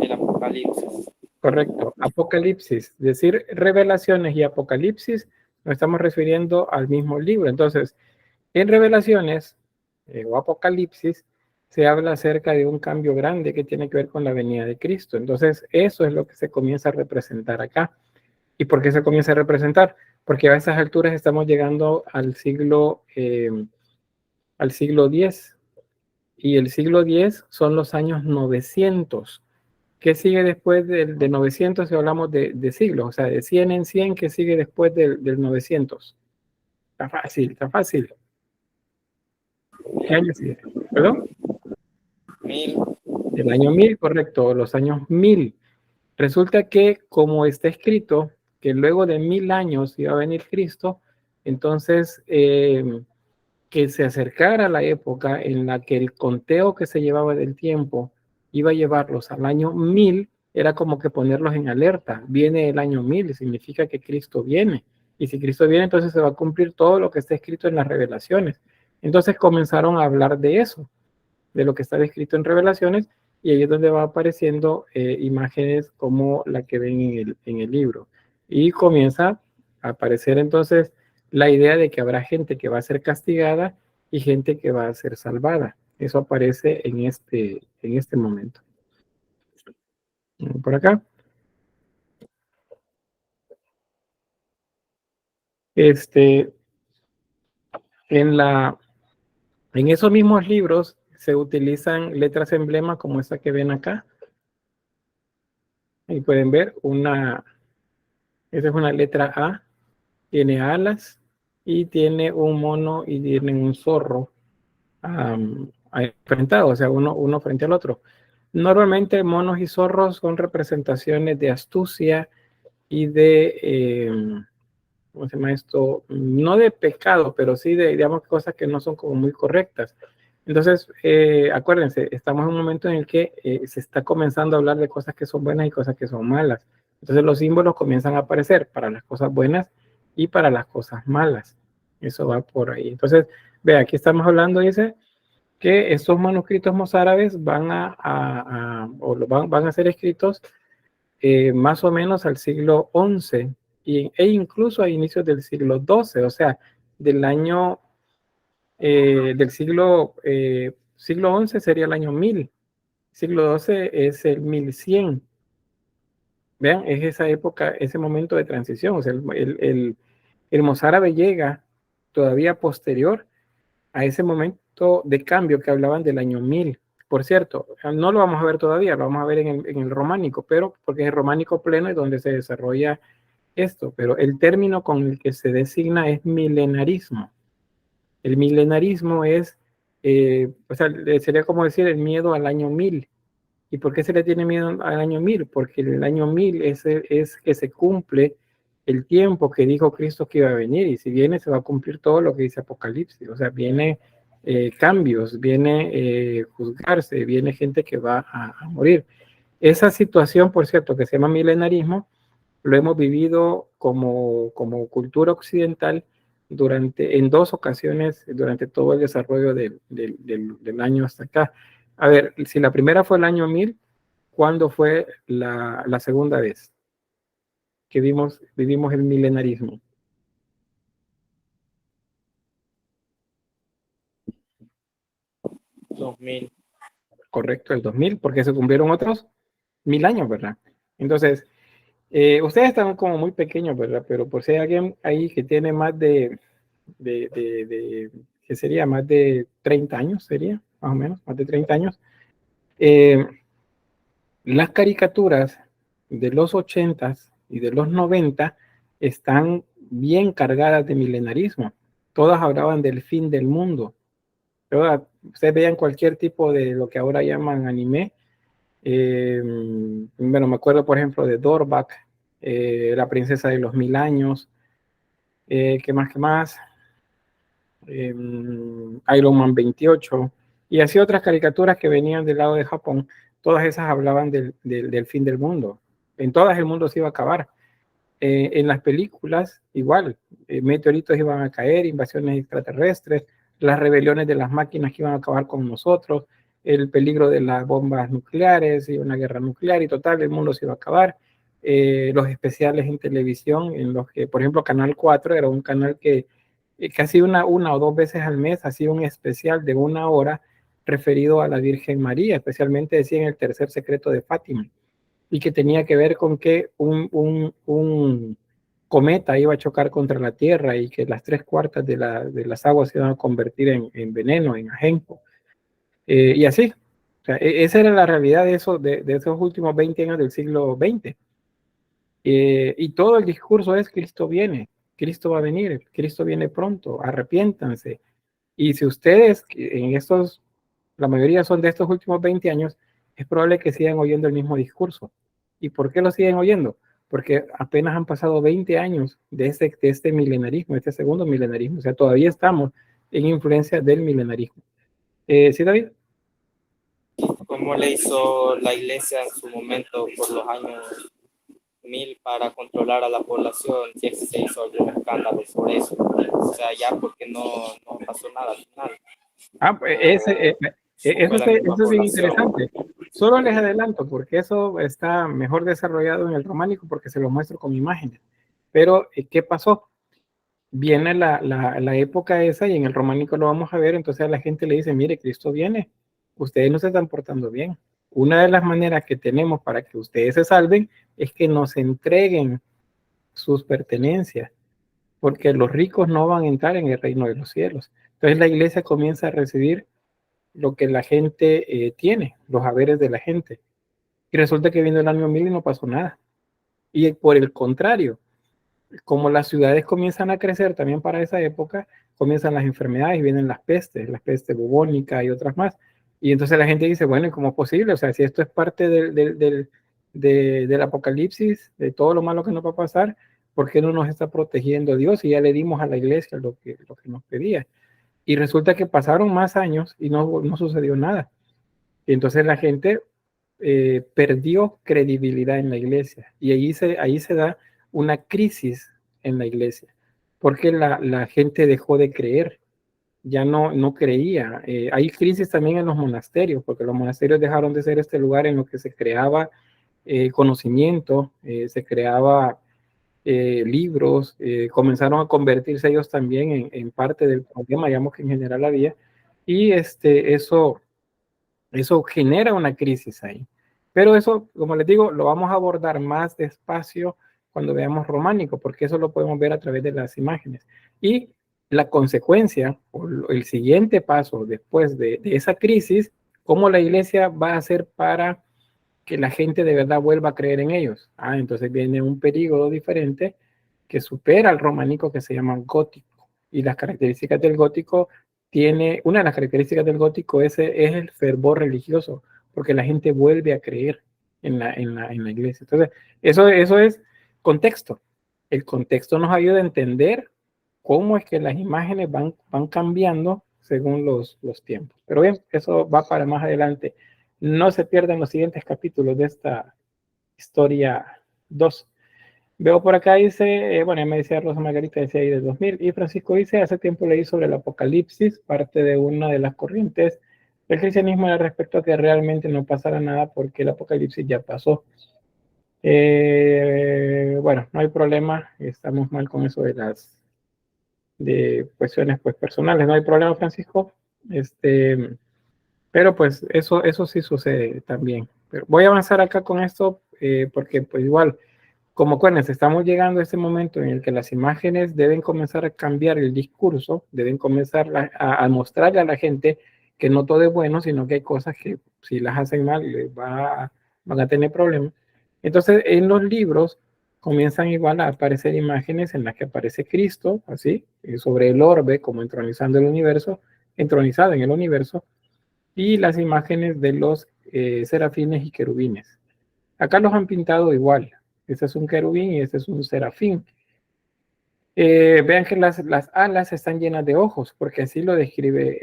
[SPEAKER 5] El Apocalipsis.
[SPEAKER 1] Correcto, Apocalipsis. Decir Revelaciones y Apocalipsis nos estamos refiriendo al mismo libro. Entonces, en Revelaciones o Apocalipsis se habla acerca de un cambio grande que tiene que ver con la venida de Cristo. Entonces, eso es lo que se comienza a representar acá. ¿Y por qué se comienza a representar? Porque a esas alturas estamos llegando al siglo X. Y el siglo X son los años 900. ¿Qué sigue después de 900 si hablamos de siglos? O sea, de 100 en 100, ¿qué sigue después del 900? Está fácil, está fácil. ¿Qué año sigue? ¿Perdón?
[SPEAKER 5] 1000.
[SPEAKER 1] El año 1000, correcto, los años 1000. Resulta que, como está escrito, que luego de 1000 años iba a venir Cristo, Entonces, que se acercara la época en la que el conteo que se llevaba del tiempo iba a llevarlos al año 1000, era como que ponerlos en alerta. Viene el año 1000, significa que Cristo viene. Y si Cristo viene, entonces se va a cumplir todo lo que está escrito en las revelaciones. Entonces comenzaron a hablar de eso, de lo que está escrito en revelaciones, y ahí es donde va apareciendo imágenes como la que ven en el libro. Y comienza a aparecer entonces la idea de que habrá gente que va a ser castigada y gente que va a ser salvada. Eso aparece en este momento. Por acá. En esos mismos libros se utilizan letras emblemas como esta que ven acá. Ahí pueden ver esa es una letra A, tiene alas y tiene un mono y tiene un zorro enfrentado, o sea, uno frente al otro. Normalmente monos y zorros son representaciones de astucia y ¿cómo se llama esto? No de pecado, pero sí de, digamos, cosas que no son como muy correctas. Entonces, acuérdense, estamos en un momento en el que se está comenzando a hablar de cosas que son buenas y cosas que son malas. Entonces, los símbolos comienzan a aparecer para las cosas buenas y para las cosas malas. Eso va por ahí. Entonces, ve, aquí estamos hablando, dice, que estos manuscritos mozárabes van a ser escritos más o menos al siglo XI e incluso a inicios del siglo XII, o sea, del año del siglo XI sería el año 1000, siglo XII es el 1100. Vean, es esa época, ese momento de transición, o sea, el mozárabe llega todavía posterior a ese momento de cambio que hablaban del año 1000. Por cierto, no lo vamos a ver todavía, lo vamos a ver en el románico, pero porque es el románico pleno es donde se desarrolla esto, pero el término con el que se designa es milenarismo. El milenarismo es, o sea, sería como decir el miedo al año 1000. ¿Y por qué se le tiene miedo al año 1000? Porque el año 1000 es que se cumple el tiempo que dijo Cristo que iba a venir, y si viene se va a cumplir todo lo que dice Apocalipsis, o sea, viene cambios, viene juzgarse, viene gente que va a morir. Esa situación, por cierto, que se llama milenarismo, lo hemos vivido como cultura occidental en 2 ocasiones durante todo el desarrollo del año hasta acá. A ver, si la primera fue el año 1000, ¿cuándo fue la segunda vez que vivimos el milenarismo?
[SPEAKER 5] 2000.
[SPEAKER 1] Correcto, el 2000, porque se cumplieron otros 1000 años, ¿verdad? Entonces, ustedes están como muy pequeños, ¿verdad? Pero por si hay alguien ahí que tiene más ¿qué sería? Más de 30 años, sería, más o menos, más de 30 años. Las caricaturas de los 80s y de los 90 están bien cargadas de milenarismo. Todas hablaban del fin del mundo. Ustedes vean cualquier tipo de lo que ahora llaman anime. Bueno, me acuerdo, por ejemplo, de Dorback, la princesa de los 1000 años. ¿Qué más? ¿Qué más? Iron Man 28, y así otras caricaturas que venían del lado de Japón. Todas esas hablaban del fin del mundo. En todas el mundo se iba a acabar. En las películas, igual, meteoritos iban a caer, invasiones extraterrestres, las rebeliones de las máquinas que iban a acabar con nosotros, el peligro de las bombas nucleares y una guerra nuclear, y total, el mundo se iba a acabar. Los especiales en televisión, en los que, por ejemplo, Canal 4 era un canal que casi una o 2 veces al mes hacía un especial de 1 hora referido a la Virgen María, especialmente decía en el tercer secreto de Fátima, y que tenía que ver con que un cometa iba a chocar contra la Tierra y que las 3/4 de las aguas se iban a convertir en veneno, en ajenjo, y así. O sea, esa era la realidad de esos últimos 20 años del siglo XX. Y todo el discurso es: Cristo viene, Cristo va a venir, Cristo viene pronto, arrepiéntanse. Y si ustedes la mayoría son de estos últimos 20 años, es probable que sigan oyendo el mismo discurso. ¿Y por qué lo siguen oyendo? porque apenas han pasado 20 años de este milenarismo, este segundo milenarismo, o sea, todavía estamos en influencia del milenarismo. ¿Sí, David?
[SPEAKER 5] ¿Cómo le hizo la iglesia en su momento por los años 1000 para controlar a la población? Si es que se hizo algún escándalo por eso. O sea, ya porque no pasó nada al final.
[SPEAKER 1] Pues
[SPEAKER 5] Fue la misma
[SPEAKER 1] eso es bien
[SPEAKER 5] población.
[SPEAKER 1] interesante. Solo les adelanto, porque eso está mejor desarrollado en el románico, porque se lo muestro con imágenes. Pero, ¿qué pasó? Viene la época esa y en el románico lo vamos a ver, entonces a la gente le dice, mire, Cristo viene, ustedes no se están portando bien. Una de las maneras que tenemos para que ustedes se salven es que nos entreguen sus pertenencias, porque los ricos no van a entrar en el reino de los cielos. Entonces la iglesia comienza a recibir lo que la gente tiene, los haberes de la gente. Y resulta que vino el año 1000 y no pasó nada. Y por el contrario, como las ciudades comienzan a crecer también para esa época, comienzan las enfermedades, vienen las pestes, la peste bubónica y otras más. Y entonces la gente dice, bueno, ¿y cómo es posible? O sea, si esto es parte del apocalipsis, de todo lo malo que nos va a pasar, ¿por qué no nos está protegiendo Dios? Y ya le dimos a la iglesia lo que nos pedía. Y resulta que pasaron más años y no sucedió nada. Y entonces la gente perdió credibilidad en la iglesia. Y ahí se da una crisis en la iglesia, porque la gente dejó de creer, ya no creía. Hay crisis también en los monasterios, porque los monasterios dejaron de ser este lugar en lo que se creaba conocimiento, se creaba libros, comenzaron a convertirse ellos también en parte del problema, digamos que en general había, y eso genera una crisis ahí. Pero eso, como les digo, lo vamos a abordar más despacio cuando veamos románico, porque eso lo podemos ver a través de las imágenes. Y la consecuencia, o el siguiente paso después de esa crisis, cómo la iglesia va a hacer para que la gente de verdad vuelva a creer en ellos. Entonces viene un periodo diferente que supera al románico, que se llama gótico. Y las características del gótico una de las características del gótico es el fervor religioso, porque la gente vuelve a creer en la iglesia. Entonces, eso es contexto. El contexto nos ayuda a entender cómo es que las imágenes van cambiando según los tiempos. Pero bien, eso va para más adelante. No se pierdan los siguientes capítulos de esta historia 2. Veo por acá, dice, bueno, ya me decía Rosa Margarita, decía ahí de 2000, y Francisco dice, hace tiempo leí sobre el Apocalipsis, parte de una de las corrientes del cristianismo era respecto a que realmente no pasara nada porque el Apocalipsis ya pasó. Bueno, no hay problema, estamos mal con eso de cuestiones pues personales, no hay problema, Francisco, pero pues eso sí sucede también. Pero voy a avanzar acá con esto porque pues igual, como acuérdense, estamos llegando a este momento en el que las imágenes deben comenzar a cambiar el discurso, deben comenzar a mostrarle a la gente que no todo es bueno, sino que hay cosas que si las hacen mal van a tener problemas. Entonces, en los libros comienzan igual a aparecer imágenes en las que aparece Cristo, así, sobre el orbe, como entronizando el universo, entronizado en el universo, y las imágenes de los serafines y querubines. Acá los han pintado igual. Este es un querubín y este es un serafín. Vean que las alas están llenas de ojos, porque así lo describe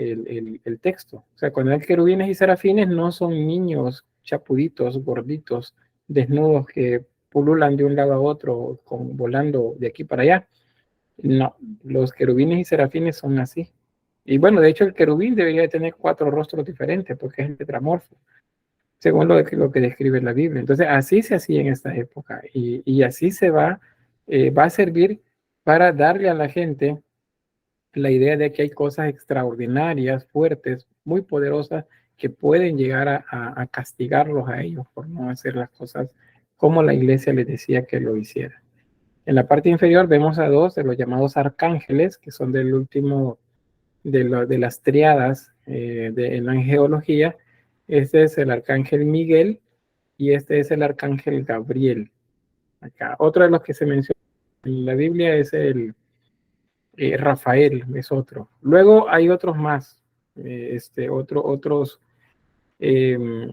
[SPEAKER 1] el texto. O sea, cuando hay querubines y serafines no son niños chapuditos, gorditos, desnudos que pululan de un lado a otro, volando de aquí para allá. No, los querubines y serafines son así. Y bueno, de hecho el querubín debería tener 4 rostros diferentes, porque es tetramorfo, según lo que describe la Biblia. Entonces, así se hacía en esta época y así va a servir para darle a la gente la idea de que hay cosas extraordinarias, fuertes, muy poderosas, que pueden llegar a castigarlos a ellos por no hacer las cosas como la iglesia les decía que lo hiciera. En la parte inferior vemos a 2 de los llamados arcángeles, que son del último de las triadas en la angeología. Este es el arcángel Miguel y este es el arcángel Gabriel. Acá. Otro de los que se menciona en la Biblia es el Rafael, es otro. Luego hay otros más, otros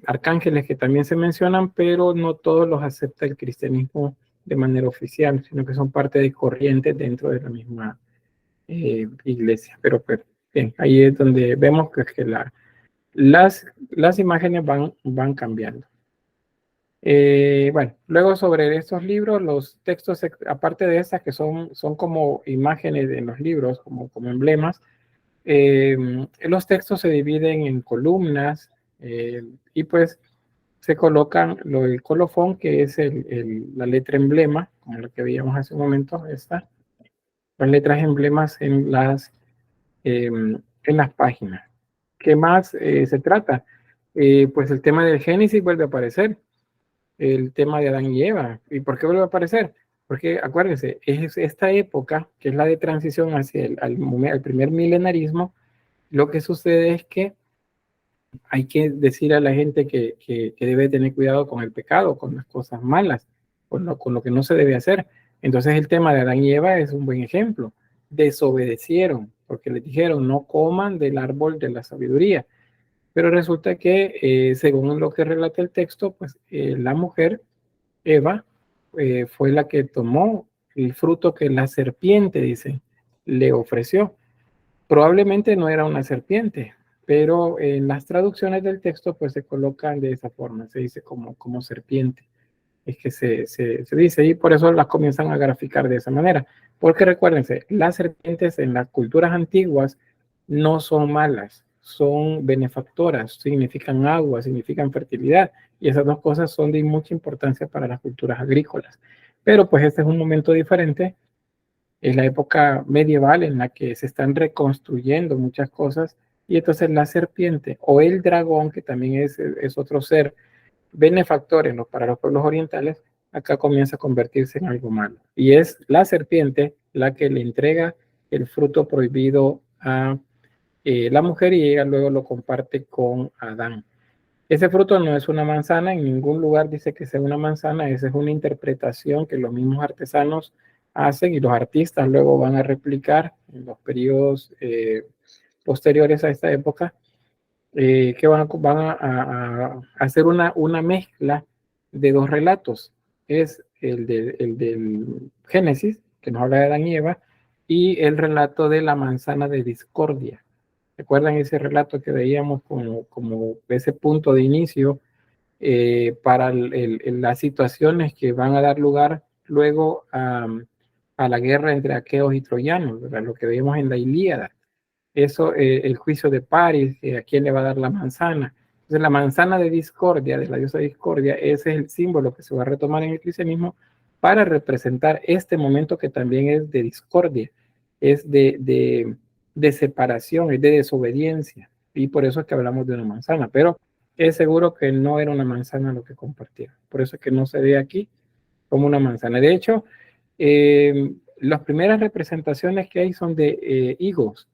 [SPEAKER 1] arcángeles que también se mencionan, pero no todos los acepta el cristianismo de manera oficial, sino que son parte de corrientes dentro de la misma iglesia. Pero bien, ahí es donde vemos que las imágenes van cambiando. Bueno, luego sobre estos libros, los textos, aparte de estas que son como imágenes en los libros, como emblemas, los textos se dividen en columnas y pues se colocan el colofón, que es la letra emblema, como lo que veíamos hace un momento, las letras emblemas en las páginas. ¿Qué más se trata? Pues el tema del Génesis vuelve a aparecer, el tema de Adán y Eva. ¿Y por qué vuelve a aparecer? Porque acuérdense, es esta época, que es la de transición hacia al primer milenarismo. Lo que sucede es que hay que decir a la gente que debe tener cuidado con el pecado, con las cosas malas, con lo que no se debe hacer. Entonces el tema de Adán y Eva es un buen ejemplo. Desobedecieron, porque les dijeron no coman del árbol de la sabiduría. Pero resulta que, según lo que relata el texto, pues la mujer, Eva, fue la que tomó el fruto que la serpiente, dice, le ofreció. Probablemente no era una serpiente, pero en las traducciones del texto pues se colocan de esa forma, se dice como serpiente. Es que se dice, y por eso las comienzan a graficar de esa manera. Porque recuérdense, las serpientes en las culturas antiguas no son malas, son benefactoras, significan agua, significan fertilidad, y esas dos cosas son de mucha importancia para las culturas agrícolas. Pero pues este es un momento diferente, es la época medieval en la que se están reconstruyendo muchas cosas, y entonces la serpiente o el dragón, que también es otro ser benefactor para los pueblos orientales, acá comienza a convertirse en algo malo. Y es la serpiente la que le entrega el fruto prohibido a la mujer, y ella luego lo comparte con Adán. Ese fruto no es una manzana, en ningún lugar dice que sea una manzana, esa es una interpretación que los mismos artesanos hacen y los artistas luego van a replicar en los periodos posteriores a esta época, que van a hacer una mezcla de dos relatos. Es el del Génesis, que nos habla de Adán y Eva, y el relato de la manzana de discordia. ¿Recuerdan ese relato que veíamos como ese punto de inicio para las situaciones que van a dar lugar luego a la guerra entre aqueos y troyanos, ¿verdad? Lo que vemos en la Ilíada? Eso, el juicio de París, a quién le va a dar la manzana. Entonces, la manzana de discordia, de la diosa discordia, ese es el símbolo que se va a retomar en el cristianismo para representar este momento que también es de discordia, es de separación, es de desobediencia, y por eso es que hablamos de una manzana, pero es seguro que no era una manzana lo que compartieron, por eso es que no se ve aquí como una manzana. De hecho, las primeras representaciones que hay son de higos.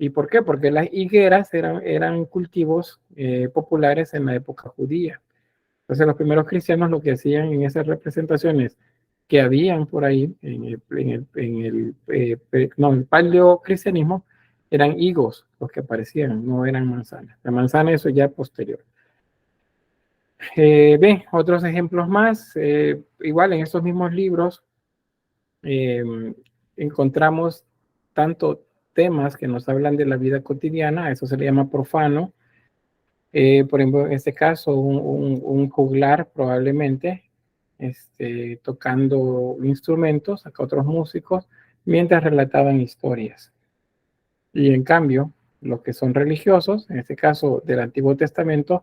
[SPEAKER 1] ¿Y por qué? Porque las higueras eran cultivos populares en la época judía. Entonces los primeros cristianos lo que hacían en esas representaciones que habían por ahí, el paleocristianismo, eran higos los que aparecían, no eran manzanas. La manzana, eso ya posterior. Ven, otros ejemplos más. Igual en estos mismos libros encontramos tanto temas que nos hablan de la vida cotidiana, eso se le llama profano. Por ejemplo, en este caso, un juglar probablemente, tocando instrumentos, acá otros músicos, mientras relataban historias. Y en cambio, los que son religiosos, en este caso del Antiguo Testamento,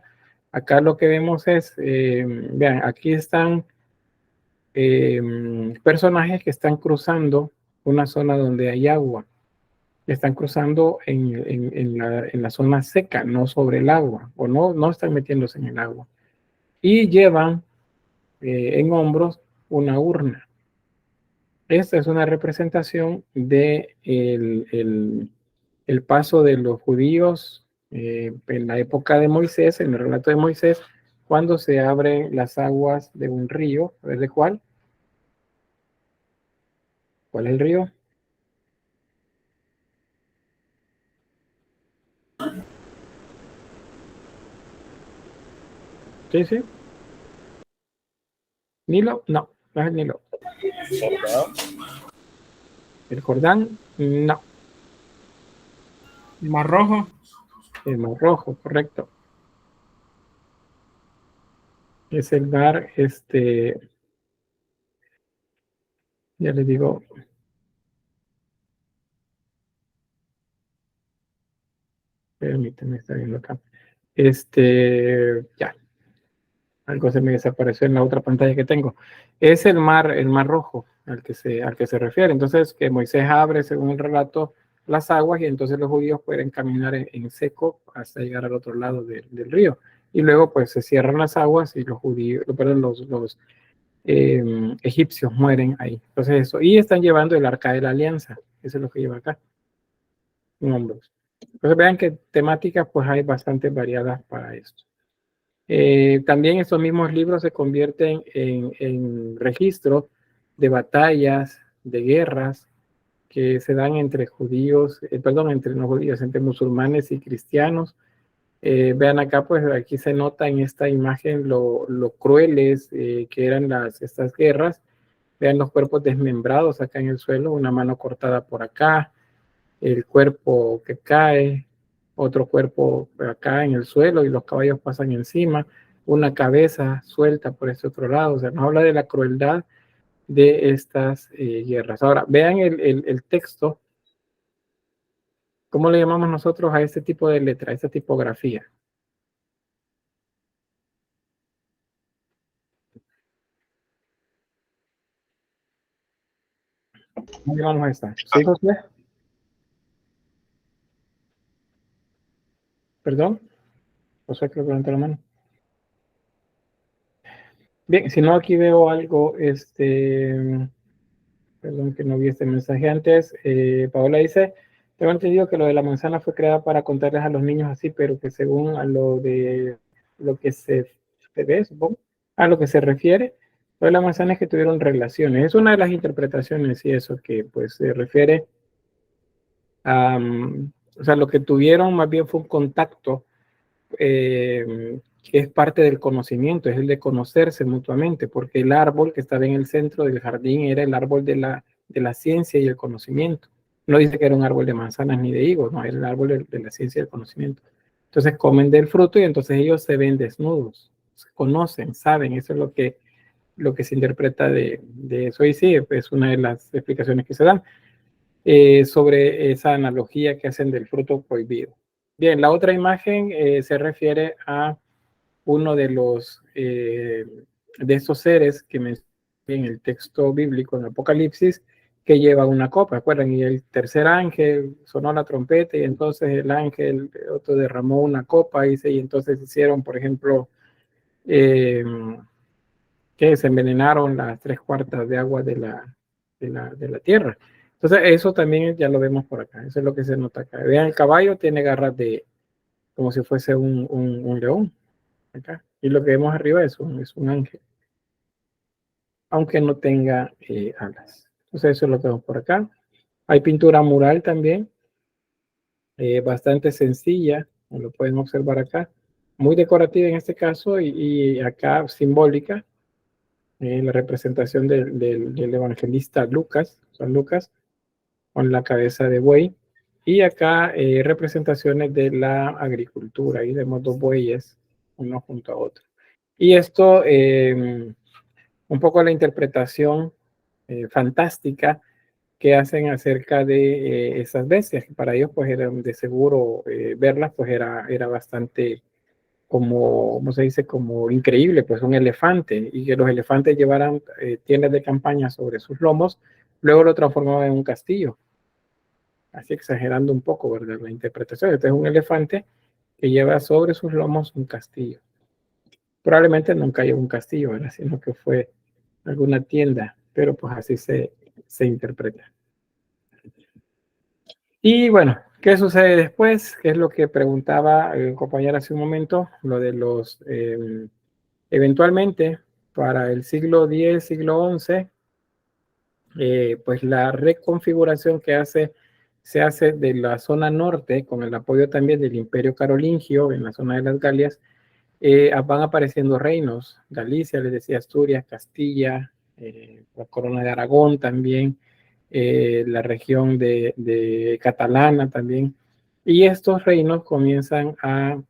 [SPEAKER 1] acá lo que vemos es, vean, aquí están personajes que están cruzando una zona donde hay agua. Están cruzando en la zona seca, no sobre el agua, o no están metiéndose en el agua. Y llevan en hombros una urna. Esta es una representación de el paso de los judíos en la época de Moisés, en el relato de Moisés, cuando se abren las aguas de un río. A ver de cuál. ¿Cuál es el río? Sí, sí. Nilo, no, No es el Nilo.
[SPEAKER 5] ¿Jordán?
[SPEAKER 1] El Jordán, no.
[SPEAKER 4] Mar Rojo.
[SPEAKER 1] El Mar Rojo, correcto. Es el mar, ya les digo. Permíteme, está viendo acá. Ya. Algo se me desapareció en la otra pantalla que tengo. Es el mar Rojo al que se refiere. Entonces, que Moisés abre, según el relato, las aguas y entonces los judíos pueden caminar en seco hasta llegar al otro lado del río. Y luego, pues, se cierran las aguas y los judíos, perdón, los egipcios mueren ahí. Entonces, eso. Y están llevando el arca de la alianza. Eso es lo que lleva acá. En hombros. Entonces, vean que temáticas, pues, hay bastante variadas para esto. También estos mismos libros se convierten en registro de batallas, de guerras que se dan entre judíos, entre no judíos, entre musulmanes y cristianos. Vean acá, pues aquí se nota en esta imagen lo crueles que eran estas guerras. Vean los cuerpos desmembrados acá en el suelo, una mano cortada por acá, el cuerpo que cae, otro cuerpo acá en el suelo y los caballos pasan encima, una cabeza suelta por este otro lado. O sea, nos habla de la crueldad de estas guerras. Ahora, vean el texto. ¿Cómo le llamamos nosotros a este tipo de letra, a esta tipografía? ¿Cómo llamamos a esta? ¿Sí, José? ¿Perdón? José, creo que levantó la mano. Bien, si no, aquí veo algo, perdón que no vi este mensaje antes. Paola dice, tengo entendido que lo de la manzana fue creada para contarles a los niños así, pero que según a lo de lo que se ve, supongo, a lo que se refiere, lo de la manzana es que tuvieron relaciones. Es una de las interpretaciones y eso que pues se refiere a, o sea, lo que tuvieron más bien fue un contacto que es parte del conocimiento, es el de conocerse mutuamente, porque el árbol que estaba en el centro del jardín era el árbol de la ciencia y el conocimiento. No dice que era un árbol de manzanas ni de higos, no, era el árbol de la ciencia y el conocimiento. Entonces comen del fruto y entonces ellos se ven desnudos, se conocen, saben, eso es lo que se interpreta de eso. Y sí, es una de las explicaciones que se dan sobre esa analogía que hacen del fruto prohibido. Bien, la otra imagen se refiere a uno de esos seres que mencioné en el texto bíblico en Apocalipsis, que lleva una copa, ¿recuerdan? Y el tercer ángel sonó la trompeta y entonces el ángel otro derramó una copa y entonces hicieron, por ejemplo, que se envenenaron las 3/4 de agua de la tierra. Entonces eso también ya lo vemos por acá, eso es lo que se nota acá. Vean, el caballo tiene garras como si fuese un león, acá. Y lo que vemos arriba es un ángel, aunque no tenga alas. Entonces eso es lo que vemos por acá. Hay pintura mural también, bastante sencilla, como lo pueden observar acá, muy decorativa en este caso y acá simbólica, la representación del evangelista Lucas, San Lucas, con la cabeza de buey. Y acá representaciones de la agricultura. Ahí vemos dos bueyes, uno junto a otro. Y esto, un poco la interpretación fantástica que hacen acerca de esas bestias, que para ellos pues eran de seguro verlas, pues era bastante ¿cómo se dice? Como increíble, pues un elefante, y que los elefantes llevaran tiendas de campaña sobre sus lomos, luego lo transformaban en un castillo. Así exagerando un poco, ¿verdad? La interpretación. Este es un elefante que lleva sobre sus lomos un castillo. Probablemente nunca llevó un castillo, ¿verdad? Sino que fue alguna tienda, pero pues así se interpreta. Y bueno, ¿qué sucede después? ¿Qué es lo que preguntaba el compañero hace un momento? Lo de los, eventualmente, para el siglo X, siglo XI, pues la reconfiguración se hace de la zona norte, con el apoyo también del Imperio Carolingio en la zona de las Galias, van apareciendo reinos, Galicia, les decía Asturias, Castilla, la corona de Aragón también, la región de Catalana también. Y estos reinos comienzan a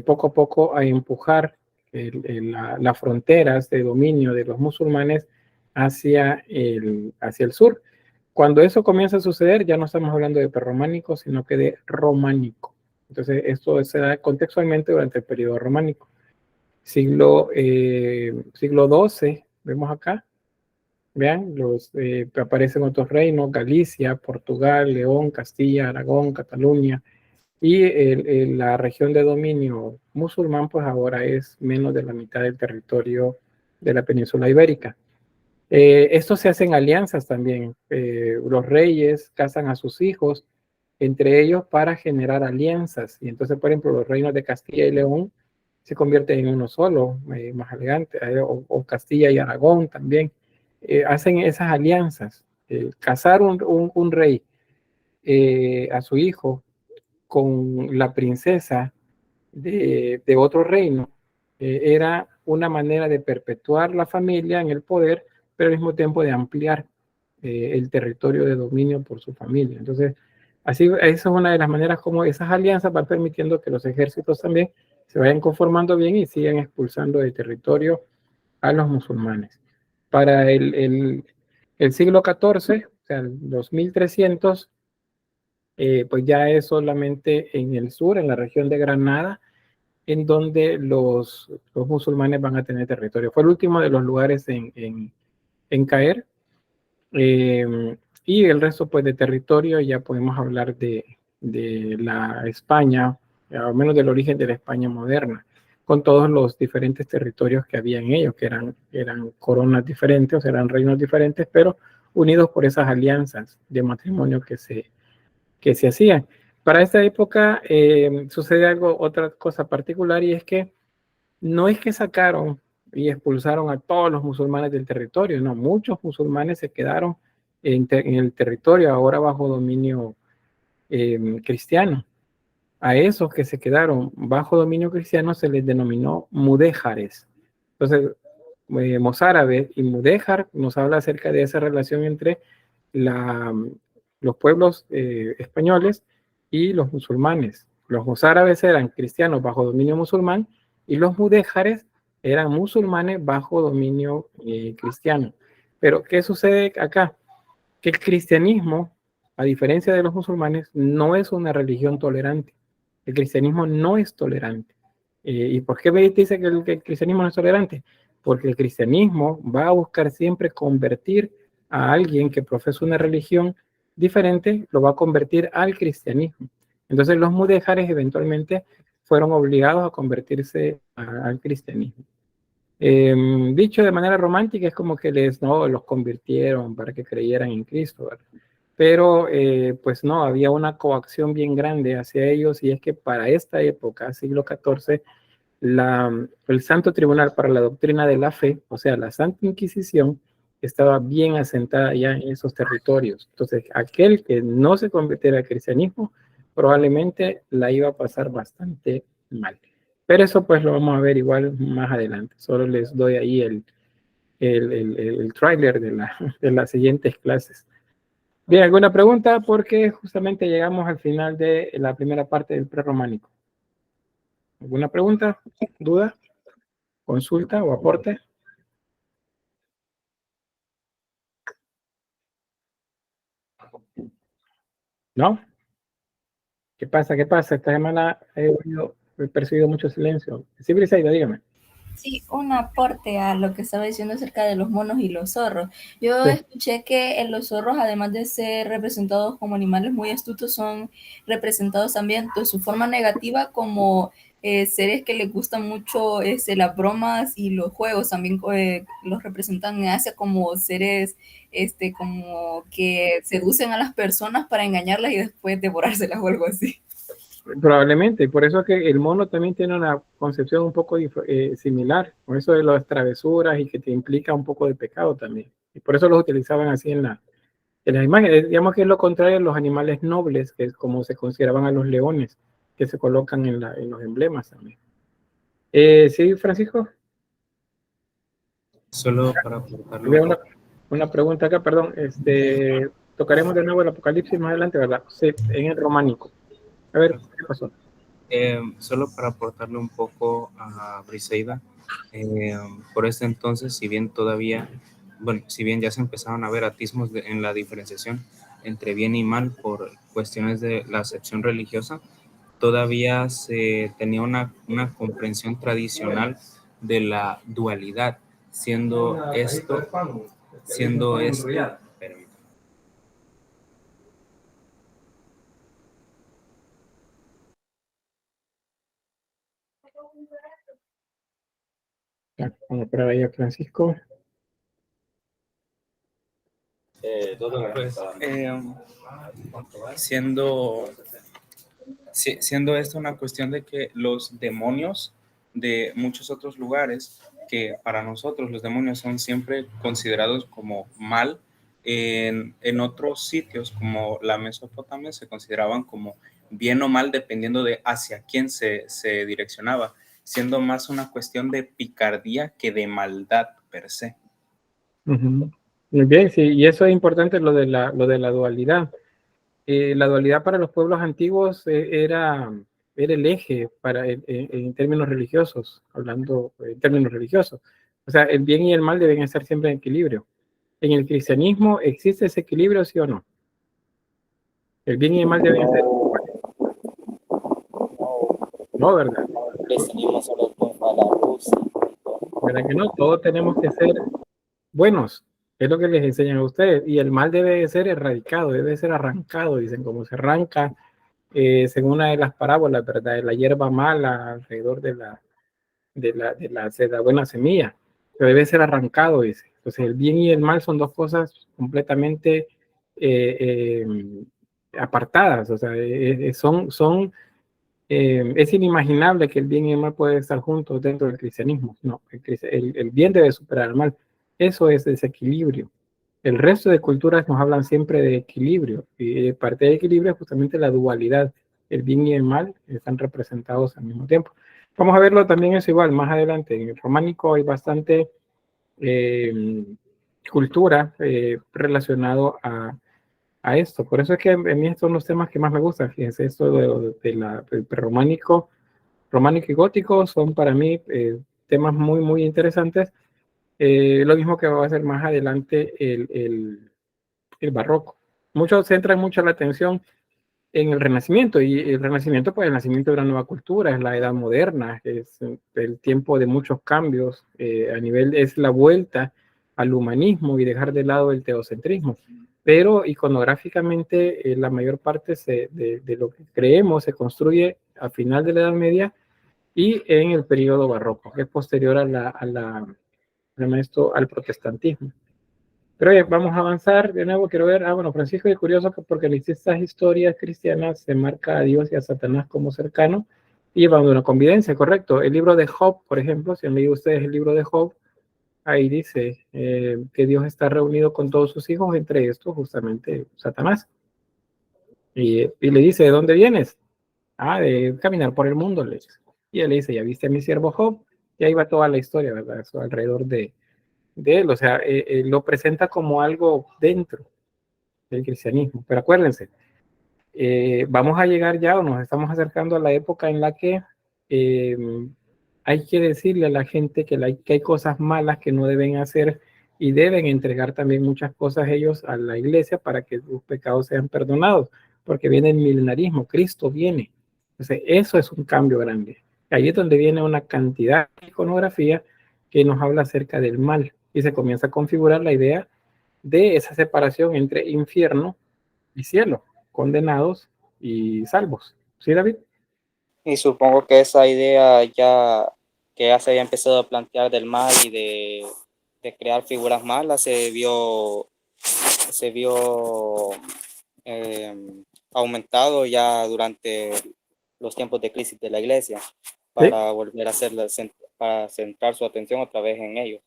[SPEAKER 1] poco a poco a empujar las fronteras de dominio de los musulmanes hacia el sur. Cuando eso comienza a suceder, ya no estamos hablando de prerrománico, sino que de románico. Entonces, esto se da contextualmente durante el periodo románico. Siglo XII, vemos acá, vean, aparecen otros reinos: Galicia, Portugal, León, Castilla, Aragón, Cataluña, y la región de dominio musulmán, pues ahora es menos de la mitad del territorio de la península ibérica. Esto se hacen alianzas también. Los reyes casan a sus hijos entre ellos para generar alianzas. Y entonces, por ejemplo, los reinos de Castilla y León se convierten en uno solo, más elegante, o Castilla y Aragón también. Hacen esas alianzas. Casar un rey a su hijo con la princesa de otro reino era una manera de perpetuar la familia en el poder, pero al mismo tiempo de ampliar el territorio de dominio por su familia. Entonces, así, esa es una de las maneras como esas alianzas van permitiendo que los ejércitos también se vayan conformando bien y sigan expulsando de territorio a los musulmanes. Para el siglo XIV, o sea, el 2300, pues ya es solamente en el sur, en la región de Granada, en donde los musulmanes van a tener territorio. Fue el último de los lugares en caer. Y el resto, pues, de territorio, ya podemos hablar de la España, al menos del origen de la España moderna, con todos los diferentes territorios que había en ellos, que eran coronas diferentes, o sea, eran reinos diferentes, pero unidos por esas alianzas de matrimonio que se hacían. Para esta época sucede otra cosa particular, y es que no es que sacaron y expulsaron a todos los musulmanes del territorio, no, muchos musulmanes se quedaron en el territorio ahora bajo dominio cristiano. A esos que se quedaron bajo dominio cristiano se les denominó mudéjares. Entonces, mozárabe y mudéjar nos habla acerca de esa relación entre los pueblos españoles y los musulmanes. Los mozárabes eran cristianos bajo dominio musulmán y los mudéjares eran musulmanes bajo dominio cristiano. Pero, ¿qué sucede acá? Que el cristianismo, a diferencia de los musulmanes, no es una religión tolerante. El cristianismo no es tolerante. ¿Y por qué me dice que el cristianismo no es tolerante? Porque el cristianismo va a buscar siempre convertir a alguien que profesa una religión diferente, lo va a convertir al cristianismo. Entonces los mudéjares eventualmente fueron obligados a convertirse al cristianismo. Dicho de manera romántica, es como que los convirtieron para que creyeran en Cristo, ¿verdad? Pero pues no, había una coacción bien grande hacia ellos, y es que para esta época, siglo XIV, el Santo Tribunal para la Doctrina de la Fe, o sea, la Santa Inquisición, estaba bien asentada ya en esos territorios. Entonces, aquel que no se convirtiera al cristianismo probablemente la iba a pasar bastante mal. Pero eso pues lo vamos a ver igual más adelante. Solo les doy ahí el tráiler de las siguientes clases. Bien, ¿alguna pregunta? Porque justamente llegamos al final de la primera parte del prerrománico. ¿Alguna pregunta? ¿Duda? ¿Consulta o aporte? ¿No? ¿Qué pasa? ¿Qué pasa? Esta semana he percibido mucho silencio. Sí, Briseida, dígame.
[SPEAKER 3] Sí, un aporte a lo que estaba diciendo acerca de los monos y los zorros. Yo
[SPEAKER 1] Sí.
[SPEAKER 3] escuché que los zorros, además de ser representados como animales muy astutos, son representados también de su forma negativa como seres que les gustan mucho las bromas y los juegos. También los representan en Asia como seres como que seducen a las personas para engañarlas y después devorárselas o algo así.
[SPEAKER 1] Probablemente, por eso que el mono también tiene una concepción un poco similar, con eso de las travesuras y que te implica un poco de pecado también. Y por eso los utilizaban así en las imágenes. Digamos que es lo contrario a los animales nobles, que es como se consideraban a los leones, que se colocan en los emblemas también. ¿Sí, Francisco?
[SPEAKER 4] Solo para aportarle
[SPEAKER 1] Había
[SPEAKER 4] un poco.
[SPEAKER 1] una pregunta acá, perdón. Tocaremos de nuevo el Apocalipsis más adelante, ¿verdad? Sí, en el románico. A ver, ¿qué pasó?
[SPEAKER 4] Solo para aportarle un poco a Briseida, por este entonces, si bien todavía, bueno, si bien ya se empezaron a ver atismos en la diferenciación entre bien y mal por cuestiones de la acepción religiosa, todavía se tenía una comprensión tradicional de la dualidad, siendo esto, permítame.
[SPEAKER 1] Ya, vamos a esperar ahí a Francisco.
[SPEAKER 4] Siendo siendo esto una cuestión de que los demonios de muchos otros lugares, que para nosotros los demonios son siempre considerados como mal, en otros sitios como la Mesopotamia se consideraban como bien o mal dependiendo de hacia quién se direccionaba, siendo más una cuestión de picardía que de maldad per se.
[SPEAKER 1] Muy bien, sí, y eso es importante, lo de la dualidad. La dualidad para los pueblos antiguos era el eje en términos religiosos, hablando en términos religiosos. O sea, el bien y el mal deben estar siempre en equilibrio. ¿En el cristianismo existe ese equilibrio, sí o no? El bien y el mal deben ser iguales. No, ¿verdad?
[SPEAKER 5] El cristianismo solo triunfa la luz.
[SPEAKER 1] ¿Verdad que no? Todos tenemos que ser buenos, es lo que les enseñan a ustedes, y el mal debe ser erradicado, debe ser arrancado, dicen, como se arranca, según una de las parábolas, ¿verdad? De la hierba mala alrededor de la buena semilla, pero debe ser arrancado, dice. Entonces, el bien y el mal son dos cosas completamente apartadas, o sea, es inimaginable que el bien y el mal puedan estar juntos dentro del cristianismo. No, el bien debe superar al mal. Eso es desequilibrio. El resto de culturas nos hablan siempre de equilibrio, y parte del equilibrio es justamente la dualidad. El bien y el mal están representados al mismo tiempo. Vamos a verlo también eso igual, más adelante. En el románico hay bastante cultura relacionado a esto. Por eso es que a mí estos son los temas que más me gustan. Fíjense, esto del prerrománico, románico y gótico son para mí temas muy, muy interesantes. Lo mismo que va a ser más adelante el barroco. Muchos centran mucho la atención en el Renacimiento, y el Renacimiento, pues el nacimiento de una nueva cultura, es la edad moderna, es el tiempo de muchos cambios, es la vuelta al humanismo y dejar de lado el teocentrismo. Pero iconográficamente la mayor parte de lo que creemos se construye a final de la Edad Media y en el periodo barroco, que es posterior al protestantismo. Pero oye, vamos a avanzar. De nuevo quiero ver, bueno, Francisco es curioso porque le estas historias cristianas se marca a Dios y a Satanás como cercano y llevando una convivencia, correcto. El libro de Job, por ejemplo, si han leído ustedes el libro de Job, ahí dice que Dios está reunido con todos sus hijos, entre estos justamente Satanás. Y le dice, ¿de dónde vienes? Ah, de caminar por el mundo, le dice. Y él le dice, ¿ya viste a mi siervo Job? Y ahí va toda la historia, ¿verdad? Eso alrededor de él, o sea, lo presenta como algo dentro del cristianismo. Pero acuérdense, vamos a llegar ya o nos estamos acercando a la época en la que eh, hay que decirle a la gente que hay cosas malas que no deben hacer y deben entregar también muchas cosas ellos a la iglesia para que sus pecados sean perdonados, porque viene el milenarismo, Cristo viene. Entonces, eso es un cambio grande. Ahí es donde viene una cantidad de iconografía que nos habla acerca del mal y se comienza a configurar la idea de esa separación entre infierno y cielo, condenados y salvos. ¿Sí, David?
[SPEAKER 5] Y supongo que esa idea que ya se había empezado a plantear del mal y de crear figuras malas se vio aumentado ya durante los tiempos de crisis de la iglesia para volver a para centrar su atención otra vez en ellos.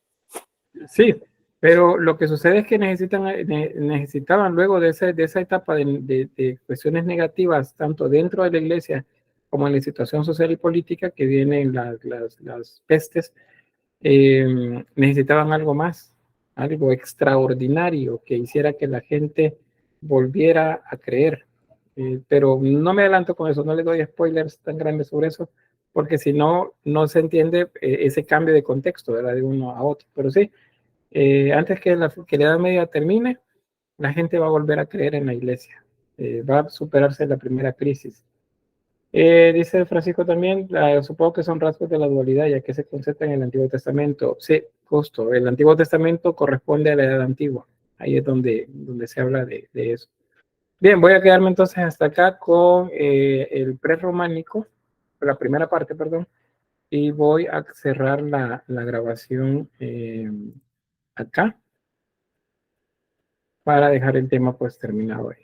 [SPEAKER 1] Sí, pero lo que sucede es que necesitaban luego de esa etapa de cuestiones negativas, tanto dentro de la iglesia como en la situación social y política, que vienen las pestes, necesitaban algo más, algo extraordinario que hiciera que la gente volviera a creer. Pero no me adelanto con eso, no le doy spoilers tan grandes sobre eso, porque si no, no se entiende ese cambio de contexto, ¿verdad? De uno a otro. Pero sí, antes que la Edad Media termine, la gente va a volver a creer en la iglesia. Va a superarse la primera crisis. Dice Francisco también, supongo que son rasgos de la dualidad, ya que se concentra en el Antiguo Testamento. Sí, justo, el Antiguo Testamento corresponde a la Edad Antigua. Ahí es donde se habla de eso. Bien, voy a quedarme entonces hasta acá con el prerrománico, la primera parte, perdón, y voy a cerrar la grabación acá para dejar el tema pues terminado ahí.